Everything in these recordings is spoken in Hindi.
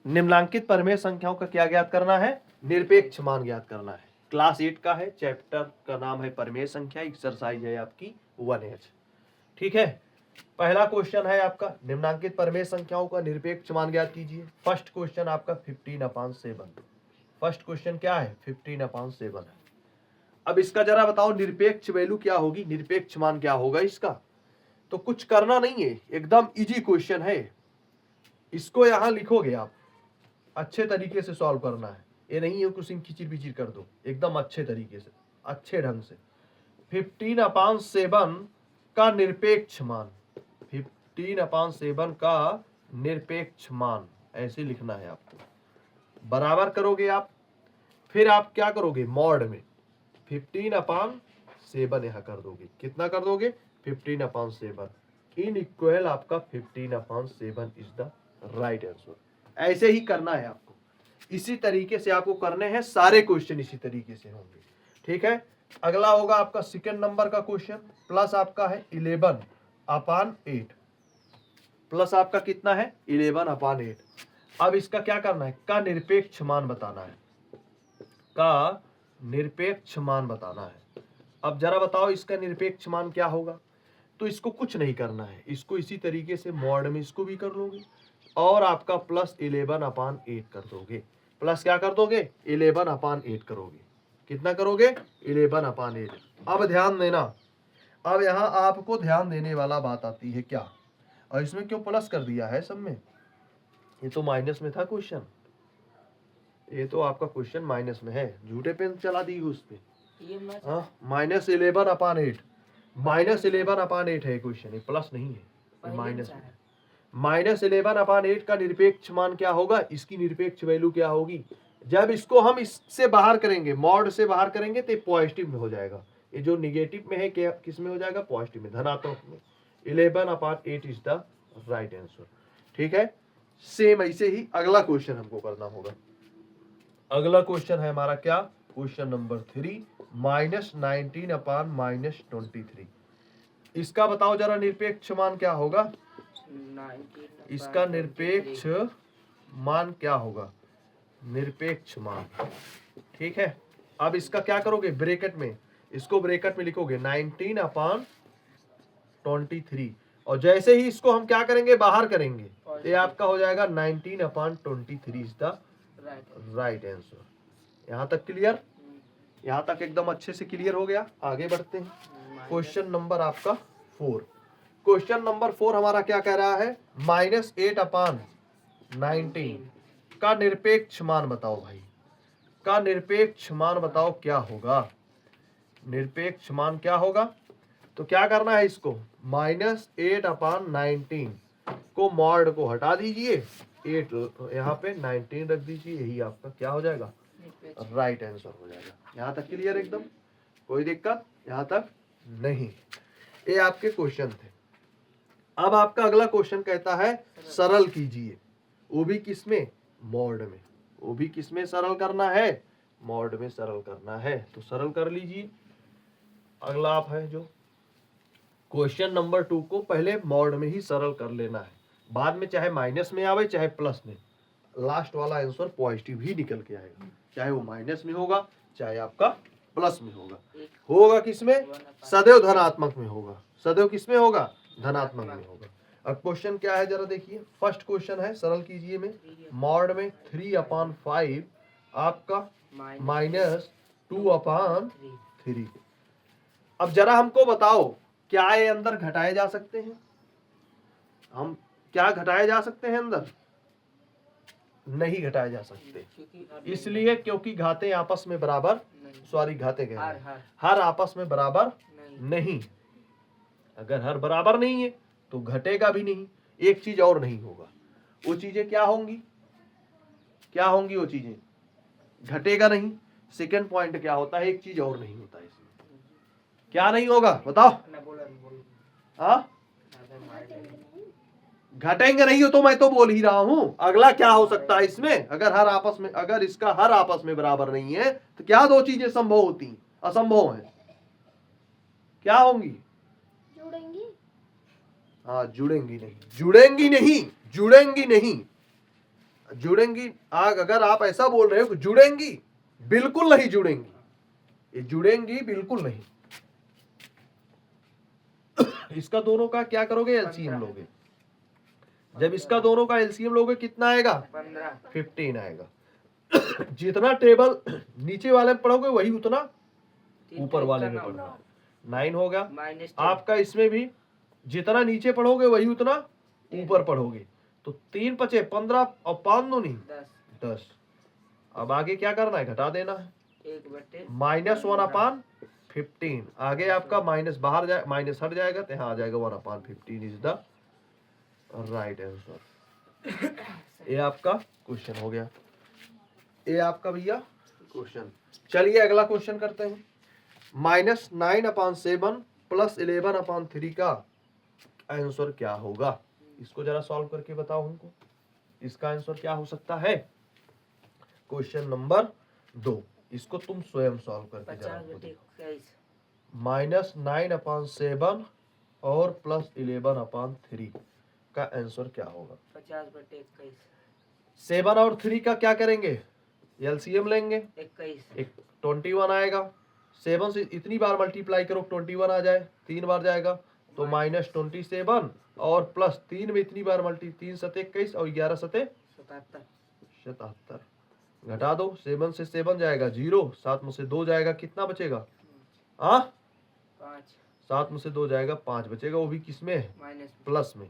निम्नलिखित परिमेय संख्याओं का क्या ज्ञात करना है? निरपेक्ष मान ज्ञात करना है। क्लास 8 का है, चैप्टर का नाम है परिमेय संख्या, एक्सरसाइज है आपकी 1H। ठीक है, पहला क्वेश्चन है आपका निम्नलिखित परिमेय संख्याओं का निरपेक्ष मान ज्ञात कीजिए। फर्स्ट क्वेश्चन आपका 15/7। फर्स्ट क्वेश्चन क्या है? 15/7 है। अब इसका जरा बताओ निरपेक्ष वैल्यू क्या होगी, निरपेक्ष मान क्या होगा इसका? तो कुछ करना नहीं है, एकदम इजी क्वेश्चन है। इसको यहां लिखोगे आप, अच्छे तरीके से सॉल्व करना है। ये नहीं है कुछ खिचिर पिचिर कर दो, एकदम अच्छे तरीके से, अच्छे ढंग से। 15/7 का निरपेक्ष मान, 15/7 का निरपेक्ष मान ऐसे लिखना है आपको। बराबर करोगे आप, फिर आप क्या करोगे? मॉड में 15/7 यहां कर दोगे। कितना कर दोगे? 15/7 इन इक्वल आपका 15/7 इज द राइट आंसर। ऐसे ही करना है आपको, इसी तरीके से आपको करने हैं सारे क्वेश्चन, इसी तरीके से होंगे। ठीक है, अगला होगा आपका सेकंड नंबर का क्वेश्चन। प्लस आपका है 11/8, प्लस आपका कितना है? 11/8। अब इसका क्या करना है? का निरपेक्ष मान बताना है, का निरपेक्ष मान बताना है। अब जरा बताओ इसका निरपेक्ष मान क्या होगा? तो इसको कुछ नहीं करना है, इसको इसी तरीके से मॉड में इसको भी कर लोगे और आपका प्लस 11/8 कर दोगे। प्लस क्या कर दोगे? 11/8 करोगे। कितना करोगे? 11/8। अब ध्यान देना, अब यहां आपको ध्यान देने वाला बात आती है क्या, और इसमें क्यों प्लस कर दिया है सब में? ये तो माइनस में था क्वेश्चन, ये तो आपका क्वेश्चन माइनस में है, झूठे पेन चला दी उस पे। -11/8, -11/8 है क्वेश्चन, ये प्लस नहीं है, माइनस में। -11/8 का निरपेक्ष मान क्या होगा? इसकी निरपेक्ष वैल्यू क्या होगी? जब इसको हम इससे बाहर करेंगे, मॉड से बाहर करेंगे तो पॉजिटिव में हो जाएगा। ये जो निगेटिव में है क्या, किस में हो जाएगा? पॉजिटिव में, धनात्मक में। 11/8 इज द राइट आंसर। ठीक है, सेम ऐसे ही अगला क्वेश्चन हमको करना होगा। अगला क्वेश्चन है हमारा क्या? Question number 3, -19/-23। इसका बताओ जरा निरपेक्ष मान क्या होगा? इसका निरपेक्ष मान क्या होगा? निरपेक्ष मान। ठीक है, अब इसका क्या करोगे? ब्रैकेट में, इसको ब्रैकेट में लिखोगे 19/23, और जैसे ही इसको हम क्या करेंगे? बाहर करेंगे, ये आपका हो जाएगा 19/23 इज द राइट आंसर। यहां तक क्लियर? यहां तक एकदम अच्छे से क्लियर हो गया। आगे बढ़ते हैं, क्वेश्चन नंबर आपका 4। क्वेश्चन नंबर 4 हमारा क्या कह रहा है? -8/19 का निरपेक्ष मान बताओ भाई, का निरपेक्ष मान बताओ क्या होगा? निरपेक्ष मान क्या होगा? तो क्या करना है इसको? -8/19 को मॉड को हटा दीजिए, 8 यहाँ पे 19 रख दीजिए, यही आपका क्या हो जाएगा? राइट आंसर हो जाएगा। यहाँ तक क्लियर एकदम, कोई दिक्कत यहाँ तक नहीं? ये आपके क्वेश्चन थे। अब आपका अगला क्वेश्चन कहता है सरल कीजिए, वो भी किसमें? मॉड में। वो भी किसमें सरल करना है? मॉड में सरल करना है, तो सरल कर लीजिए। अगला आप है जो क्वेश्चन नंबर 2 को पहले मॉड में ही सरल कर लेना है, बाद में चाहे माइनस में आवे चाहे प्लस में, लास्ट वाला आंसर पॉजिटिव ही निकल के आएगा, चाहे वो माइनस में होगा चाहे आपका प्लस में होगा। होगा किसमें? सदैव धनात्मक में होगा। सदैव किसमें होगा? धनात्मक में होगा। अब क्वेश्चन क्या है जरा देखिए, फर्स्ट क्वेश्चन है, सरल कीजिए में, मॉड में 3/5 आपका -2/3। अब जरा हमको बताओ क्या ये अंदर घटाए जा सकते हैं? हम क्या घटाए जा सकते हैं अंदर? नहीं घटाए जा सकते, इसलिए क्योंकि घाते आपस में बराबर, सॉरी घाते कह रहे हैं, हर आपस में बराबर नहीं। अगर हर बराबर नहीं है तो घटेगा भी नहीं। एक चीज और नहीं होगा, वो चीजें क्या होंगी? क्या होंगी वो चीजें? घटेगा नहीं। सेकंड पॉइंट क्या होता है? एक चीज और नहीं होता है इसमें। क्या नहीं होगा बताओ? हाँ, घटेंगे नहीं हो तो मैं तो बोल ही रहा हूं। अगला क्या हो सकता है इसमें? अगर हर आपस में, अगर इसका हर आपस में बराबर नहीं है तो क्या दो चीजें संभव होती? असंभव है। क्या होंगी? जुड़ेंगी। हाँ, जुड़ेंगी नहीं, जुड़ेंगी नहीं, जुड़ेंगी नहीं। जुड़ेंगी आग, अगर आप ऐसा बोल रहे हो कि जुड़ेंगी, बिल्कुल नहीं जुड़ेंगी, ये जुड़ेंगी बिल्कुल नहीं। इसका दोनों का क्या करोगे, एलसीएम लोगे। जब इसका दोनों का एलसीएम लोगे कितना आएगा, 15 आएगा। जितना टेबल नीचे वाले में पढ़ोगे वही उतना ऊपर वाले में पढ़ना। 9 होगा आपका। इसमें भी जितना नीचे पढ़ोगे वही उतना ऊपर पढ़ोगे। तो 3 पचे 15 और 5 दो नहीं 10। अब आगे क्या करना है, घटा देना है, -1/15। आगे आपका माइनस बाहर जाए, माइनस हट जाएगा तो यहाँ आ जाएगा 1/15 इज द राइट आंसर। ये आपका क्वेश्चन हो गया, ये आपका भैया क्वेश्चन। चलिए अगला क्वेश्चन करते हैं। -9/7 + 11/3 का आंसर क्या होगा, इसको जरा सॉल्व करके बताओ हमको, इसका आंसर क्या हो सकता है। क्वेश्चन नंबर 2, इसको तुम स्वयं सॉल्व करके जरा -9/7 और +11/3 का आंसर क्या होगा। 50/21। 7 और 3 का क्या करेंगे, एलसीएम लेंगे, 21 आएगा। 7 से इतनी बार मल्टीप्लाई करो 21 आ जाए, 3 बार जाएगा तो -27 और +3 में इतनी बार 3 7 21 और 11 7 77। घटा दो, 7 से 7 जाएगा 0, 7 में से 2 जाएगा, कितना बचेगा, 7 में से 2 जाएगा 5 बचेगा, वो भी किस में है, प्लस में,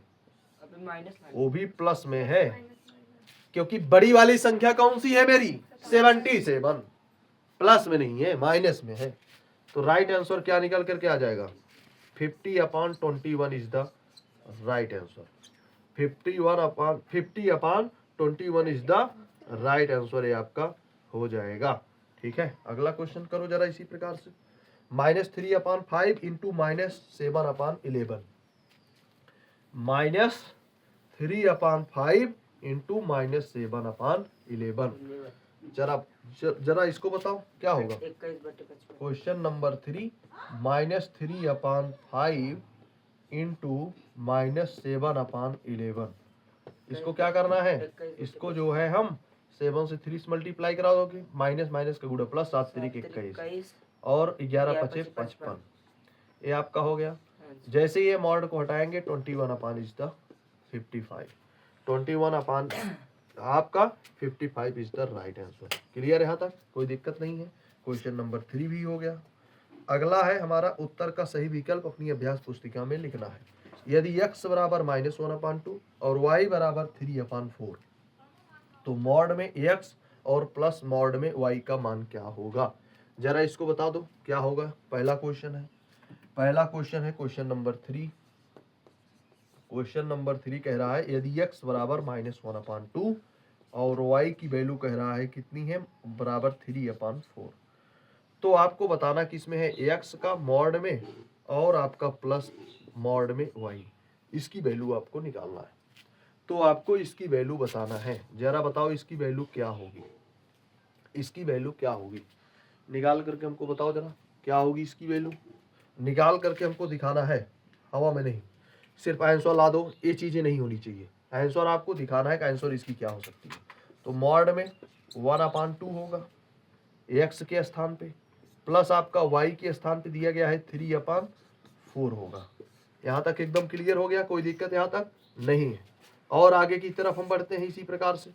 वो भी प्लस में है, क्योंकि बड़ी वाली संख्या कौन सी है मेरी, 77, प्लस में नहीं है, माइनस में है। तो राइट आंसर क्या निकल करके आ जाएगा, 50/21 is the right answer. 50/21 is the right answer, ये आपका हो जाएगा। ठीक है, अगला क्वेश्चन करो जरा इसी प्रकार से। -3/5 इंटू -7/11। -3/5 इंटू -7/11। जरा इसको बताओ क्या होगा। 21/55। Question number 3, -3/5 into -7/11। इसको क्या करना है, इसको जो है हम 7 से 3 से मल्टीप्लाई करा दोगे, माइनस माइनस का गुणा प्लस, 7 3 21 और 11 5 55। ये आपका हो गया। जैसे ये मॉड को हटाएंगे 21/55 आपका 55 is the right answer. Clear है यहाँ तक, कोई दिक्कत नहीं है। क्वेश्चन नंबर 3 भी हो गया। अगला है हमारा, उत्तर का सही विकल्प अपनी अभ्यास पुस्तिका में लिखना है। यदि x बराबर -1/2 और y बराबर 3/4, तो मॉड में x और प्लस मॉड में y का मान क्या होगा, जरा इसको बता दो क्या होगा। पहला क्वेश्चन है क्वेश्चन नंबर 3। क्वेश्चन नंबर 3 कह रहा है यदि x बराबर -1/2 और y की वैल्यू कह रहा है कितनी है, बराबर 3/4। तो आपको बताना किसमें है, x का मॉड में और आपका प्लस मॉड में y, इसकी वैल्यू आपको निकालना है। तो आपको इसकी वैल्यू बताना है, जरा बताओ इसकी वैल्यू क्या होगी, इसकी वैल्यू क्या होगी, निकाल करके हमको बताओ जरा क्या होगी इसकी वैल्यू। निकाल करके हमको दिखाना है, हवा में नहीं, सिर्फ आंसर ला दो, ये चीजें नहीं होनी चाहिए। आंसर आपको दिखाना है कि आंसर इसकी क्या हो सकती है। तो मॉड में 1/2 होगा x के स्थान पे, प्लस आपका y के स्थान पे दिया गया है 3/4 होगा। यहाँ तक एकदम क्लियर हो गया, कोई दिक्कत यहाँ तक नहीं है। और आगे की तरफ हम बढ़ते हैं इसी प्रकार से।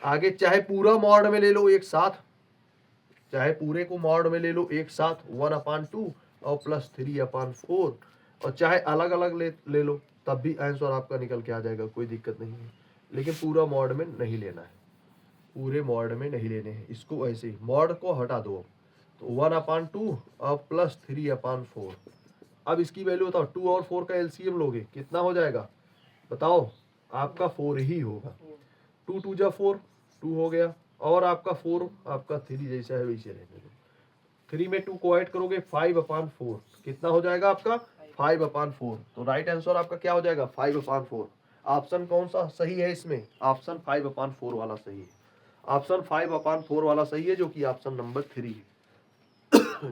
आगे चाहे पूरा मॉड में ले लो एक साथ, चाहे पूरे को मॉड में ले लो एक साथ 1/2 और प्लस 3/4, और चाहे अलग अलग ले लो, तब भी आंसर आपका निकल के आ जाएगा, कोई दिक्कत नहीं है। लेकिन पूरा मॉड में नहीं लेना है, पूरे मॉड में नहीं लेने हैं, इसको ऐसे ही मॉड को हटा दो। तो 1/2 और प्लस 3/4। अब इसकी वैल्यू बताओ, 2 और 4 का एलसीएम लोगे कितना हो जाएगा, बताओ, आपका 4 ही होगा। 2 2 जा 4, 2 हो गया, और आपका 4 आपका 3 जैसा है वैसे रहने दो। 3 में 2 को ऐड करोगे 5/4, कितना हो जाएगा आपका 5/4। तो राइट आंसर आपका क्या हो जाएगा 5/4। ऑप्शन कौन सा सही है इसमें, ऑप्शन 5/4 वाला सही है। ऑप्शन 5/4 वाला सही है, जो कि ऑप्शन नंबर 3 है,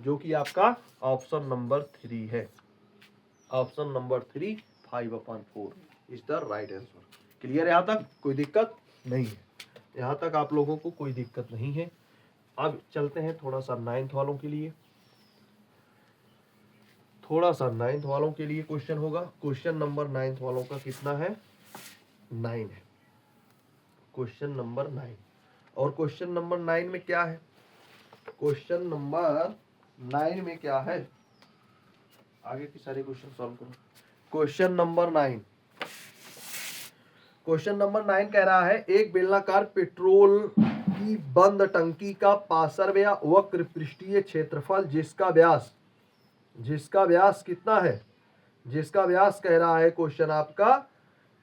जो कि आपका ऑप्शन नंबर 3 है। Option number 3 5/4 is the right answer. Clear है यहाँ तक, कोई दिक्कत नहीं है। यहाँ तक आप लोगों को कोई दिक्कत नहीं है। अब चलते हैं थोड़ा सा 9th वालों के लिए। क्वेश्चन होगा। क्वेश्चन नंबर 9th वालों का कितना है? 9 है। Question number 9। और क्वेश्चन नंबर 9 में क्या है? क्वेश्चन नंबर 9 में क्या है? आगे की सारे क्वेश्चन सॉल्व करो। क्वेश्चन नंबर 9 कह रहा है एक बेलनाकार पेट्रोल की बंद टंकी का पार्श्व वक्र पृष्ठीय क्षेत्रफल जिसका व्यास कितना है? जिसका व्यास कह रहा है क्वेश्चन आपका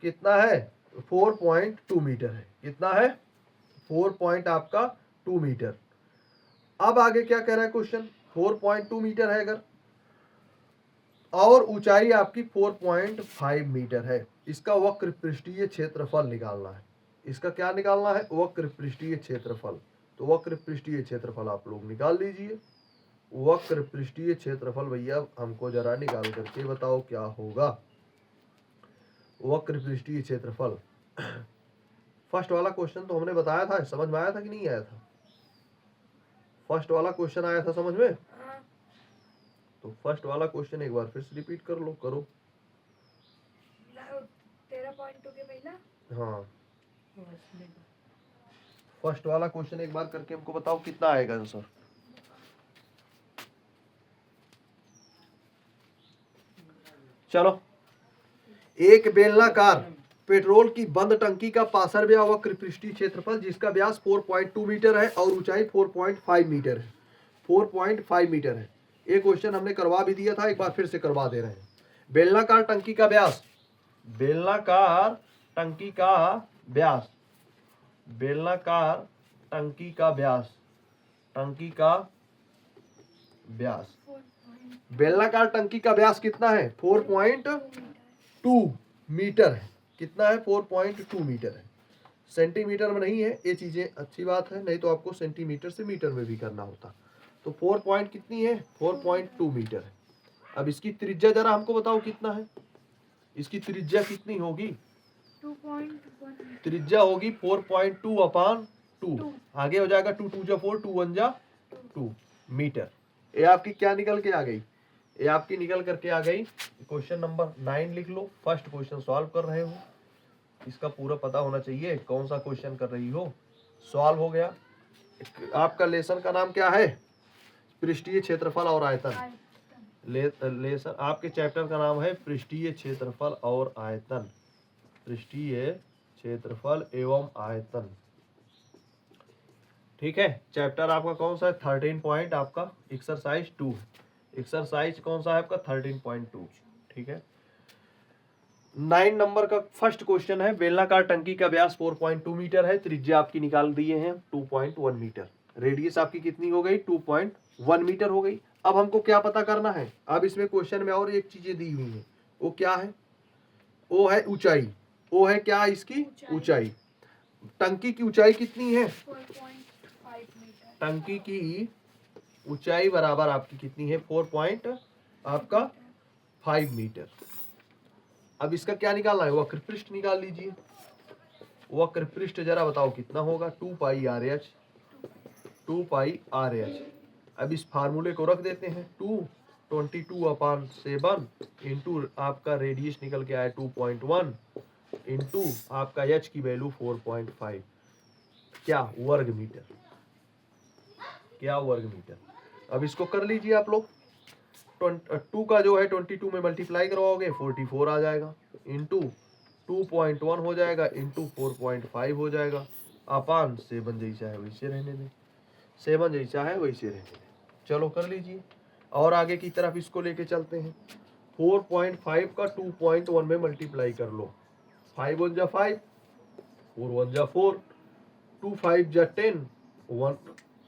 कितना है? 4.2 मीटर है। कितना है? 4.2 मीटर। अब आगे क्या कह रहा है क्वेश्चन? 4.2 मीटर है अगर, और ऊंचाई आपकी 4.5 मीटर है। इसका वक्र पृष्ठीय क्षेत्रफल निकालना है। इसका क्या निकालना है? वक्र पृष्ठीय क्षेत्रफल। तो वक्र पृष्ठीय क्षेत्रफल आप लोग निकाल लीजिए। वक्र पृष्ठीय क्षेत्रफल भैया हमको जरा निकाल करके बताओ क्या होगा। वक्र पृष्ठीय क्षेत्रफल फर्स्ट वाला क्वेश्चन तो हमने बताया था, समझ में आया था कि नहीं आया था? फर्स्ट वाला क्वेश्चन आया था समझ में? तो फर्स्ट वाला क्वेश्चन एक बार फिर से रिपीट कर लो, करो। 13.2 के पहला। हाँ, फर्स्ट वाला क्वेश्चन एक बार करके हमको बताओ कितना आएगा आंसर। चलो, एक बेलनाकार पेट्रोल की बंद टंकी का पार्श्व वक्र पृष्ठीय क्षेत्रफल जिसका व्यास 4.2 मीटर है और ऊंचाई 4.5 मीटर है। 4.5 मीटर है। ये क्वेश्चन हमने करवा भी दिया था, एक बार फिर से करवा दे रहे हैं। बेलनाकार टंकी का व्यास, बेलनाकार टंकी का व्यास, बेलनाकार टंकी का व्यास, टंकी का व्यास, बेलनाकार टंकी का व्यास कितना है? 4.2 मीटर है। कितना है? 4.2 मीटर है। सेंटीमीटर में नहीं है। ये चीजें अच्छी बात है, नहीं तो आपको सेंटीमीटर से मीटर में भी करना होता। तो 4 पॉइंट कितनी है? 4.2 मीटर है। अब इसकी त्रिज्या जरा हमको बताओ कितना है? इसकी त्रिज्या कितनी होगी? 2.1 त्रिज्या होगी 4.2/2। आगे हो जाएगा 2 2 जा 4, 2 1 जा 2 मीटर। ये आपकी क्या निकल के आ गई? ये आपकी निकल करके आ गई। क्वेश्चन नंबर 9 लिख लो। फर्स्ट क्वेश्चन सॉल्व कर रहे हो, इसका पूरा पता होना चाहिए कौन सा क्वेश्चन कर रही हो। सॉल्व हो गया। आपका लेसन का नाम क्या है? पृष्ठीय क्षेत्रफल और आयतन। लेसन आपके चैप्टर का नाम है पृष्ठीय क्षेत्रफल और आयतन। पृष्ठीय क्षेत्रफल एवं आयतन। ठीक है। चैप्टर आपका कौन सा है? 13 पॉइंट आपका एक्सरसाइज 2। एक्सरसाइज कौन सा है आपका? 13.2। ठीक है। 9 नंबर का फर्स्ट क्वेश्चन है। बेलनाकार टंकी का व्यास 4.2 मीटर है। त्रिज्या आपकी निकाल दिए हैं 2.1 मीटर। रेडियस आपकी कितनी हो गई? 2.1 मीटर हो गई। अब हमको क्या पता करना है? अब इसमें क्वेश्चन में और एक चीजें दी हुई है। वो क्या है? वो है ऊंचाई। वो है क्या? इसकी ऊंचाई। टंकी की ऊंचाई कितनी है? 4.5 मीटर। टंकी की ऊंचाई बराबर आपकी कितनी है? 4.5 मीटर। अब इसका क्या निकालना है? वक्र पृष्ठ निकाल लीजिए। वक्र पृष्ठ जरा बताओ कितना होगा? 2 पाई आर एच। 2 पाई आर एच। अब इस फार्मूले को रख देते हैं। 222/7 इंटू आपका रेडियस निकल के आया 2.1 इंटू आपका एच की वैल्यू 4.5। क्या? वर्ग मीटर। क्या? वर्ग मीटर। अब इसको कर लीजिए आप लोग। 2 का जो है 22 में मल्टीप्लाई करवाओगे 44 आ जाएगा, इंटू 2.1 हो जाएगा, इंटू 4.5 हो जाएगा, अपान 7 जैसा है वैसे रहने दें। 7 जैसा है वैसे रहने दें। चलो कर लीजिए। और आगे की तरफ इसको लेके चलते हैं। 4.5 का 2.1 में मल्टीप्लाई कर लो। 5 1 जा 5, 4 1 जा 4, 2 5 जा 10, 1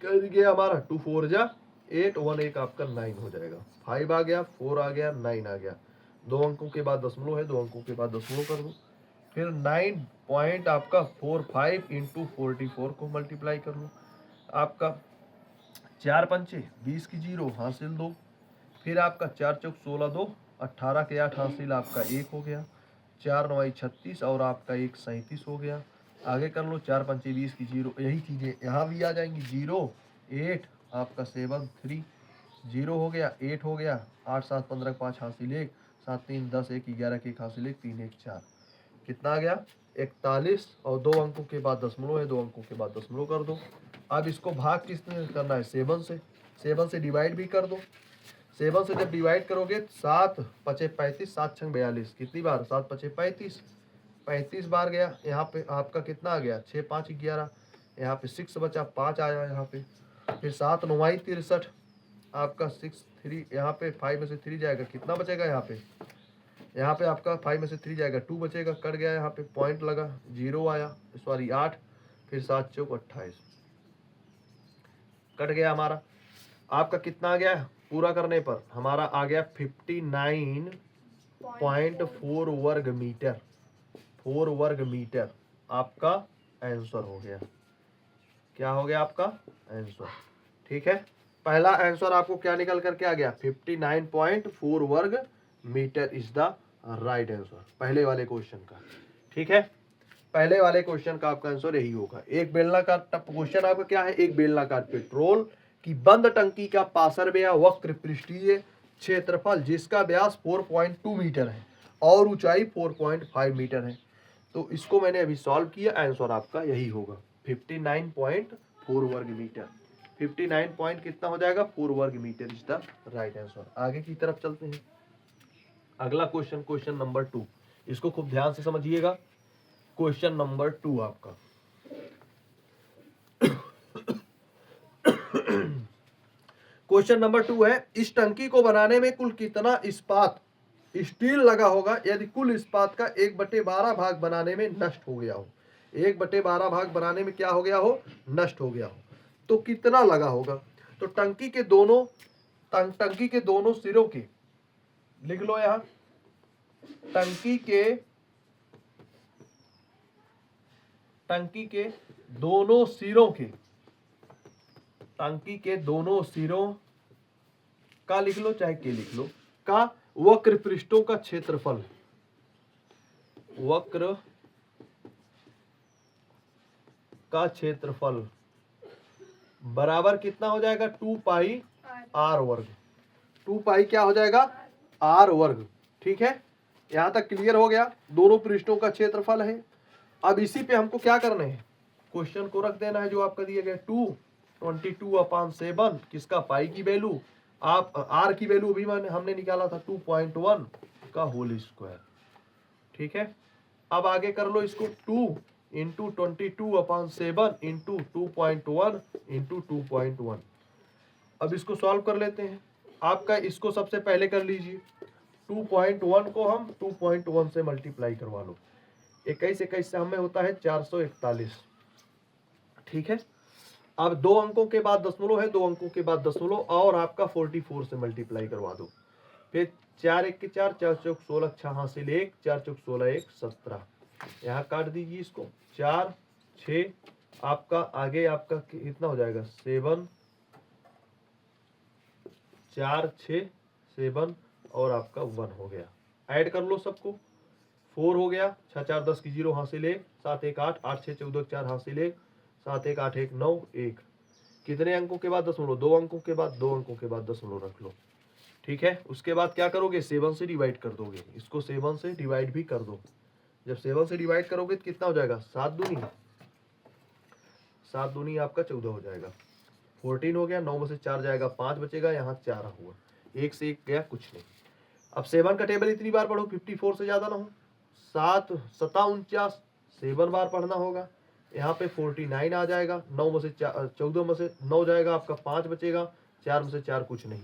कर गया हमारा, 2 4 जा 8, 1 1 आपका 9 हो जाएगा। 5 आ गया, 4 आ गया, 9 आ गया। 2 अंकों के बाद दशमलव है, 2 अंकों के बाद दशमलव कर दो। फिर 9 पॉइंट आपका 45 इंटू 44 को मल्टीप्लाई कर लो। आपका 4 पंचे 20 की 0 हासिल 2। फिर आपका 4 चौक 16 2, 18 के 8 हासिल आपका 1 हो गया। 4 9 36 और आपका 1 37 हो गया। आगे कर लो, 4 पंचे 20 की 0, यही चीजें यहाँ भी आ जाएंगी। 0 8 आपका 7 3 0 हो गया, 8 हो गया, 8 7 15 5 हासिल 1, 7 3 10 1 11 के 1 हासिल 1 3 1 4, कितना आ गया 41। और 2 अंकों के बाद दशमलव है, 2 अंकों के बाद दशमलव कर दो। अब इसको भाग किसने करना है, 7 से, 7 से डिवाइड भी कर दो। 7 से जब डिवाइड करोगे 7 पचे 35, 7 छंग 42, कितनी बार, 7 पचे 35, 35 बार गया। यहाँ पे आपका कितना आ गया, 6 5 11, यहाँ पे 6 बचा, 5 आया यहाँ पे। फिर 7 9 63, आपका 6 3, यहाँ पे 5 में से 3 जाएगा, कितना बचेगा यहाँ पे, यहाँ पे आपका 5 में से 3 जाएगा, 2 बचेगा, कट गया, यहाँ पे पॉइंट लगा, 0 आया, सॉरी 8, फिर 7 चौक 28, कट गया हमारा। आपका कितना आ गया, पूरा करने पर हमारा आ गया 59.4 वर्ग मीटर, 4 वर्ग मीटर आपका आंसर हो गया। क्या हो गया आपका आंसर, ठीक है। पहला आंसर आपको क्या निकल करके आ गया, 59.4 वर्ग meter is the right answer पहले वाले क्वेश्चन का, ठीक है। पहले वाले क्वेश्चन का आपका आंसर यही होगा। एक बेलनाकार क्वेश्चन आपका क्या है, एक बेलनाकार पेट्रोल की बंद टंकी का पार्श्व वक्र पृष्ठीय क्षेत्रफल जिसका व्यास 4.2 मीटर है और ऊंचाई 4.5 मीटर है। तो इसको मैंने अभी सॉल्व किया, आंसर आपका यही होगा 59.4 वर्ग मीटर। 59 पॉइंट कितना हो जाएगा, 4 वर्ग meter is the right answer. आगे की तरफ चलते हैं। अगला क्वेश्चन, क्वेश्चन नंबर 2, इसको खूब ध्यान से समझिएगा। क्वेश्चन नंबर 2 आपका क्वेश्चन नंबर 2 है, इस टंकी को बनाने में कुल कितना इस्पात स्टील लगा होगा यदि कुल इस्पात का 1/12 भाग बनाने में नष्ट हो गया हो। 1/12 भाग बनाने में क्या हो गया हो, नष्ट हो गया हो, तो कितना लगा होगा। तो टंकी के दोनों सिरों के, लिख लो यहां, टंकी के दोनों सिरों के, टंकी के दोनों सिरों का लिख लो, चाहे के लिख लो, का वक्र पृष्ठों का क्षेत्रफल, वक्र का क्षेत्रफल बराबर कितना हो जाएगा, 2 पाई आर वर्ग। 2 पाई क्या हो जाएगा, आर वर्ग, ठीक है। यहां तक क्लियर हो गया, दोनों पृष्ठों का क्षेत्रफल है। अब इसी पे हमको क्या करना है, क्वेश्चन को रख देना है जो आपका दिया गया 22/7 किसका, पाई की वैल्यू, आप आर की वैल्यू अभी हमने निकाला था 2.1 का होल स्क्वायर, ठीक है। अब आगे कर लो इसको, 2 इंटू 22/7 इंटू 2.1 इंटू 2.1। अब इसको सॉल्व कर लेते हैं। आपका इसको सबसे पहले कर लीजिए, 2.1 को हम 2.1 से मल्टीप्लाई करवा लो, 21 21 से हमें होता है 441, ठीक है। अब 2 अंकों के बाद दशमलव है, 2 अंकों के बाद दशमलव, और आपका 44 से मल्टीप्लाई करवा दो। फिर 4 1 के 4, 4 चौक 16, 6 हासिल 1, 4 चौक 16 1 17, यहाँ काट दीजिए इसको, 4 6, आपका आगे आपका कितना हो जाएगा, 7 4 6 7 और आपका 1 हो गया। ऐड कर लो सबको, 4 हो गया, 6 4 10 की 0 हासिल 1, 7 1 8, 8 6 14 4 हासिल 1, 7 1 8 1 9 1, कितने अंकों के बाद दशमलव, 2 अंकों के बाद, 2 अंकों के बाद दशमलव रख लो, ठीक है। उसके बाद क्या करोगे, 7 से डिवाइड कर दोगे, इसको 7 से डिवाइड भी कर दो। जब 7 से डिवाइड करोगे तो कितना हो जाएगा, 7 दूनी आपका 14 हो जाएगा, 14 हो गया, 9 में से 4 जाएगा, 5 बचेगा, यहाँ 4 हुआ, 1 से 1 गया, कुछ नहीं। अब 7 का टेबल इतनी बार पढ़ो 54 से ज्यादा ना हो, 7 7 49 7 बार पढ़ना होगा, यहाँ पे 49 आ जाएगा, 9 में से 14 में से 9 जाएगा, आपका 5 बचेगा, 4 में से 4 कुछ नहीं,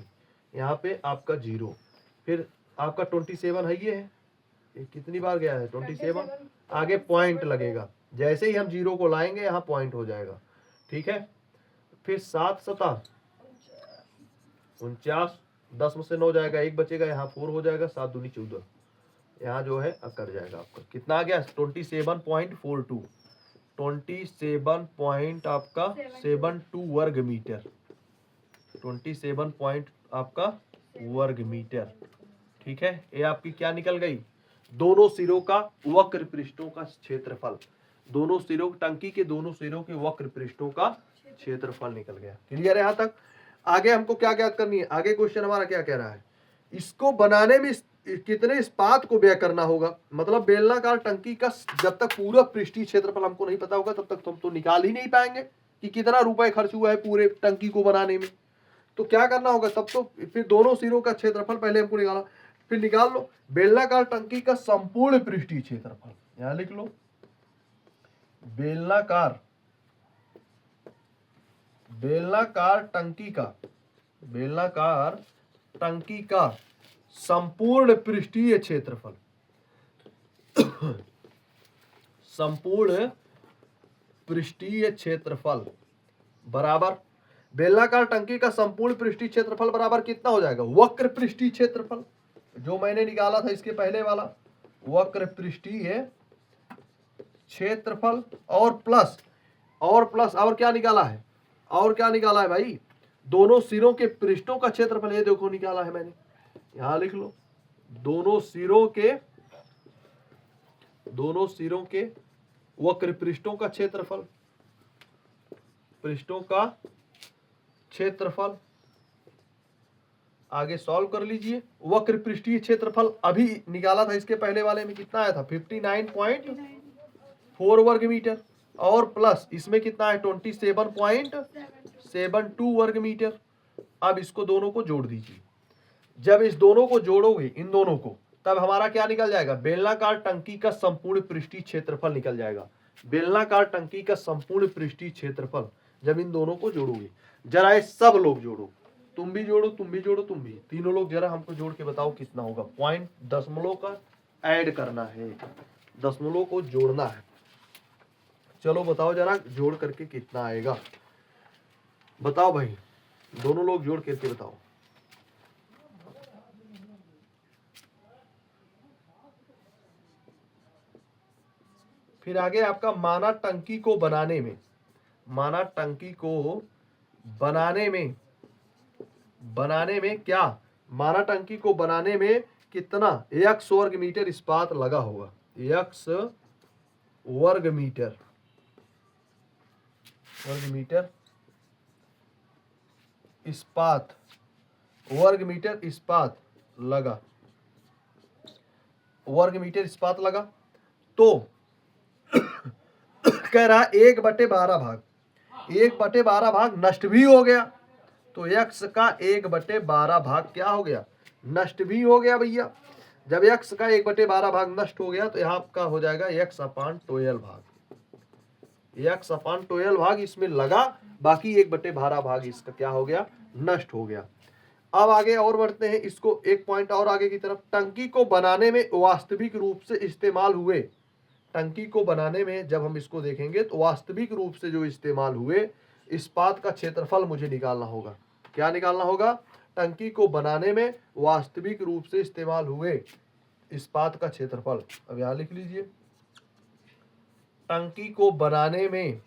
यहाँ पे आपका 0, फिर आपका 27 है, ये कितनी बार गया है 27, आगे पॉइंट लगेगा, जैसे ही हम 0 को लाएंगे यहाँ पॉइंट हो जाएगा, ठीक है। फिर 7 7 49, 10 में से 9 जाएगा, 1 बचेगा, यहाँ 4 हो जाएगा, 7 दूनी 14, यहाँ जो है कर जाएगा आपका, कितना आ गया 27.42, 27 आपका 72 वर्ग मीटर, 27 पॉइंट आपका वर्ग मीटर, ठीक है। ये आपकी क्या निकल गई, दोनों सिरों का वक्र पृष्ठों का क्षेत्रफल। दोनों सिरों टंकी के दोनों सिरों के वक्र पृष्ठों का क्षेत्रफल निकल गया। क्लियर है यहाँ तक? आगे हमको क्या ज्ञात करनी है? आगे क्वेश्चन हमारा क्या कह रहा है? इसको बनाने में कितने इस्पात को व्यय करना होगा। मतलब बेलनाकार टंकी का जब तक पूरा पृष्ठीय क्षेत्रफल हमको नहीं पता होगा तब तक हम तो निकाल ही नहीं पाएंगे कि कितना रुपए खर्च हुआ है पूरे टंकी को बनाने में। तो क्या करना होगा? तब तो फिर दोनों सिरों का क्षेत्रफल पहले हमको निकाला, फिर निकाल लो बेलनाकार टंकी का संपूर्ण पृष्ठीय क्षेत्रफल। यहां लिख लो बेलनाकार टंकी का संपूर्ण पृष्ठीय क्षेत्रफल संपूर्ण पृष्ठीय क्षेत्रफल बराबर बेलनाकार टंकी का संपूर्ण पृष्ठीय क्षेत्रफल बराबर कितना हो जाएगा? वक्र पृष्ठीय क्षेत्रफल जो मैंने निकाला था इसके पहले वाला वक्र पृष्ठीय क्षेत्रफल और प्लस और क्या निकाला है? और क्या निकाला है भाई? दोनों सिरों के पृष्ठों का क्षेत्रफल। ये देखो निकाला है मैंने, यहां लिख लो दोनों सिरों के वक्र पृष्ठों का क्षेत्रफल आगे सॉल्व कर लीजिए। वक्र पृष्ठीय क्षेत्रफल अभी निकाला था इसके पहले वाले में, कितना आया था? 59.4 वर्ग मीटर और प्लस इसमें कितना है? 27.72 वर्ग मीटर। अब इसको दोनों को जोड़ दीजिए। जब इस दोनों को जोड़ोगे इन दोनों को तब हमारा क्या निकल जाएगा? बेलनाकार टंकी का संपूर्ण पृष्ठीय क्षेत्रफल निकल जाएगा। बेलनाकार टंकी का संपूर्ण पृष्ठीय क्षेत्रफल जब इन दोनों को जोड़ोगे, जरा ये सब लोग जोड़ो, तुम भी जोड़ो, तुम भी जोड़ो, तुम भी, तीनों लोग जरा हमको जोड़ के बताओ कितना होगा। पॉइंट दशमलव का ऐड करना है, दशमलव को जोड़ना है। चलो बताओ जरा जोड़ करके कितना आएगा, बताओ भाई, दोनों लोग जोड़ करके बताओ। फिर आगे आपका माना टंकी को बनाने में क्या, माना टंकी को बनाने में कितना x वर्ग मीटर इस्पात लगा होगा? x वर्ग मीटर इस्पात लगा तो कह रहा 1/12 भाग, 1/12 भाग नष्ट भी हो गया। तो x का 1/12 भाग क्या हो गया? नष्ट भी हो गया भैया। जब x का 1/12 भाग नष्ट हो गया तो यहाँ का हो जाएगा x/12 भाग। x/12 भाग इसमें लगा, बाकी 1/12 भाग इसका क्या हो गया? नष्ट हो गया। अब आगे और बढ़ते हैं, इसको एक पॉइंट और आगे की तरफ। टंकी को बनाने में वास्तविक रूप से इस्तेमाल हुए, टंकी को बनाने में जब हम इसको देखेंगे तो वास्तविक रूप से जो इस्तेमाल हुए इस्पात का क्षेत्रफल मुझे निकालना होगा। क्या निकालना होगा? टंकी को बनाने में वास्तविक रूप से इस्तेमाल हुए इस्पात का क्षेत्रफल। अब यहां लिख लीजिए, टंकी को बनाने में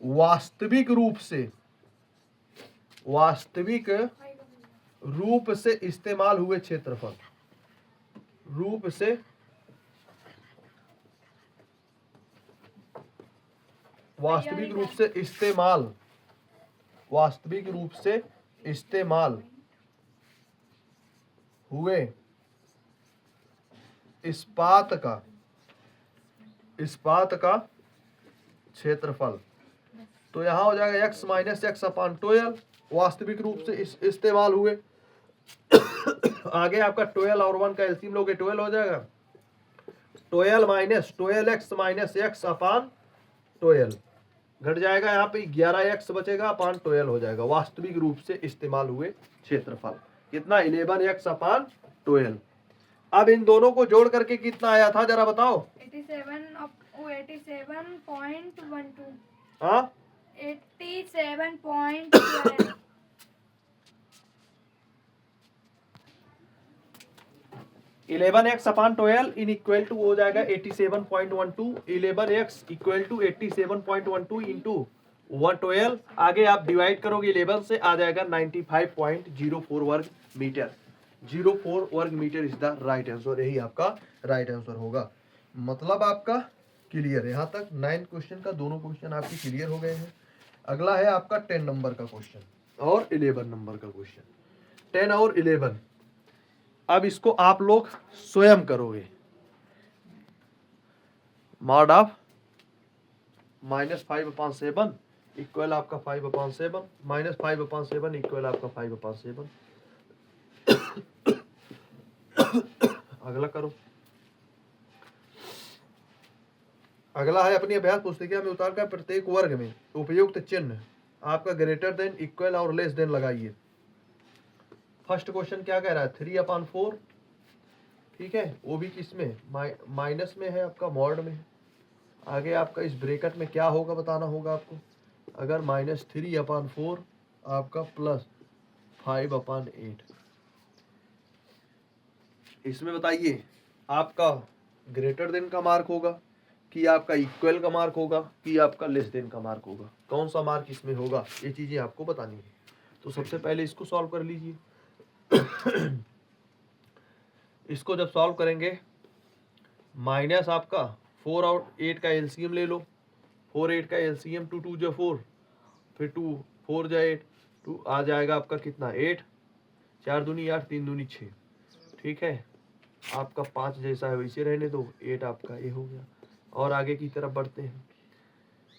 वास्तविक रूप से इस्तेमाल हुए क्षेत्रफल, वास्तविक रूप से इस्तेमाल हुए इस्पात का क्षेत्रफल। तो यहां हो जाएगा x - x/12 वास्तविक रूप से इस्तेमाल हुए। आगे आपका 12 और 1 का एलसीएम लोगे 12 हो जाएगा। 12 - x/12 घट जाएगा, यहाँ पे 11x बचेगा, 12 हो जाएगा। वास्तविक रूप से इस्तेमाल हुए क्षेत्रफल कितना? 11x/12। अब इन दोनों को जोड़ करके कितना आया था जरा बताओ? 87.12। हाँ 87.12। 11x/12 इन इक्वल टू हो जाएगा 87.12। 11x equal to 87.12 into 112। आगे आप डिवाइड करोगे 11 से, आ जाएगा 95.04 वर्ग मीटर। 04 वर्ग meter is the right answer. यही आपका राइट आंसर होगा। मतलब आपका क्लियर है। यहाँ तक 9 क्वेश्चन का दोनों क्वेश्चन आपके क्लियर हो गए हैं। अगला है आपका 10 नंबर का क्वेश्चन और 11 नंबर का क्वेश्चन। 10 और 11 अब इसको आप लोग स्वयं करोगे। मॉड ऑफ -5/7 इक्वल आपका 5/7 -5/7 इक्वल आपका 5/7। अगला करो। अगला है अपनी अभ्यास पुस्तिका में उतार कर प्रत्येक वर्ग में उपयुक्त चिन्ह आपका ग्रेटर देन इक्वल और लेस देन लगाइए। फर्स्ट क्वेश्चन क्या कह रहा है 3/4, ठीक है, वो भी किसमें माइनस में है आपका मॉड में। आगे आपका इस ब्रैकेट में क्या होगा बताना होगा आपको। अगर -3/4 आपका प्लस 5/8, इसमें बताइए आपका ग्रेटर देन का मार्क होगा कि आपका इक्वल का मार्क होगा कि आपका लेस देन का मार्क होगा, कौन सा मार्क इसमें होगा, ये चीजें आपको बतानी है। तो सबसे पहले इसको सॉल्व कर लीजिए। इसको जब सॉल्व करेंगे माइनस आपका 4 और 8 का एलसीएम ले लो। 4 8 का एलसीएम 2 2 जो 4, फिर 2 4 जो 8, 2 आ जाएगा आपका कितना 8, 4 दूनी 8, 3 दूनी 6, ठीक है। आपका 5 जैसा है वैसे रहने दो, 8 आपका ये हो गया। और आगे की तरफ बढ़ते हैं।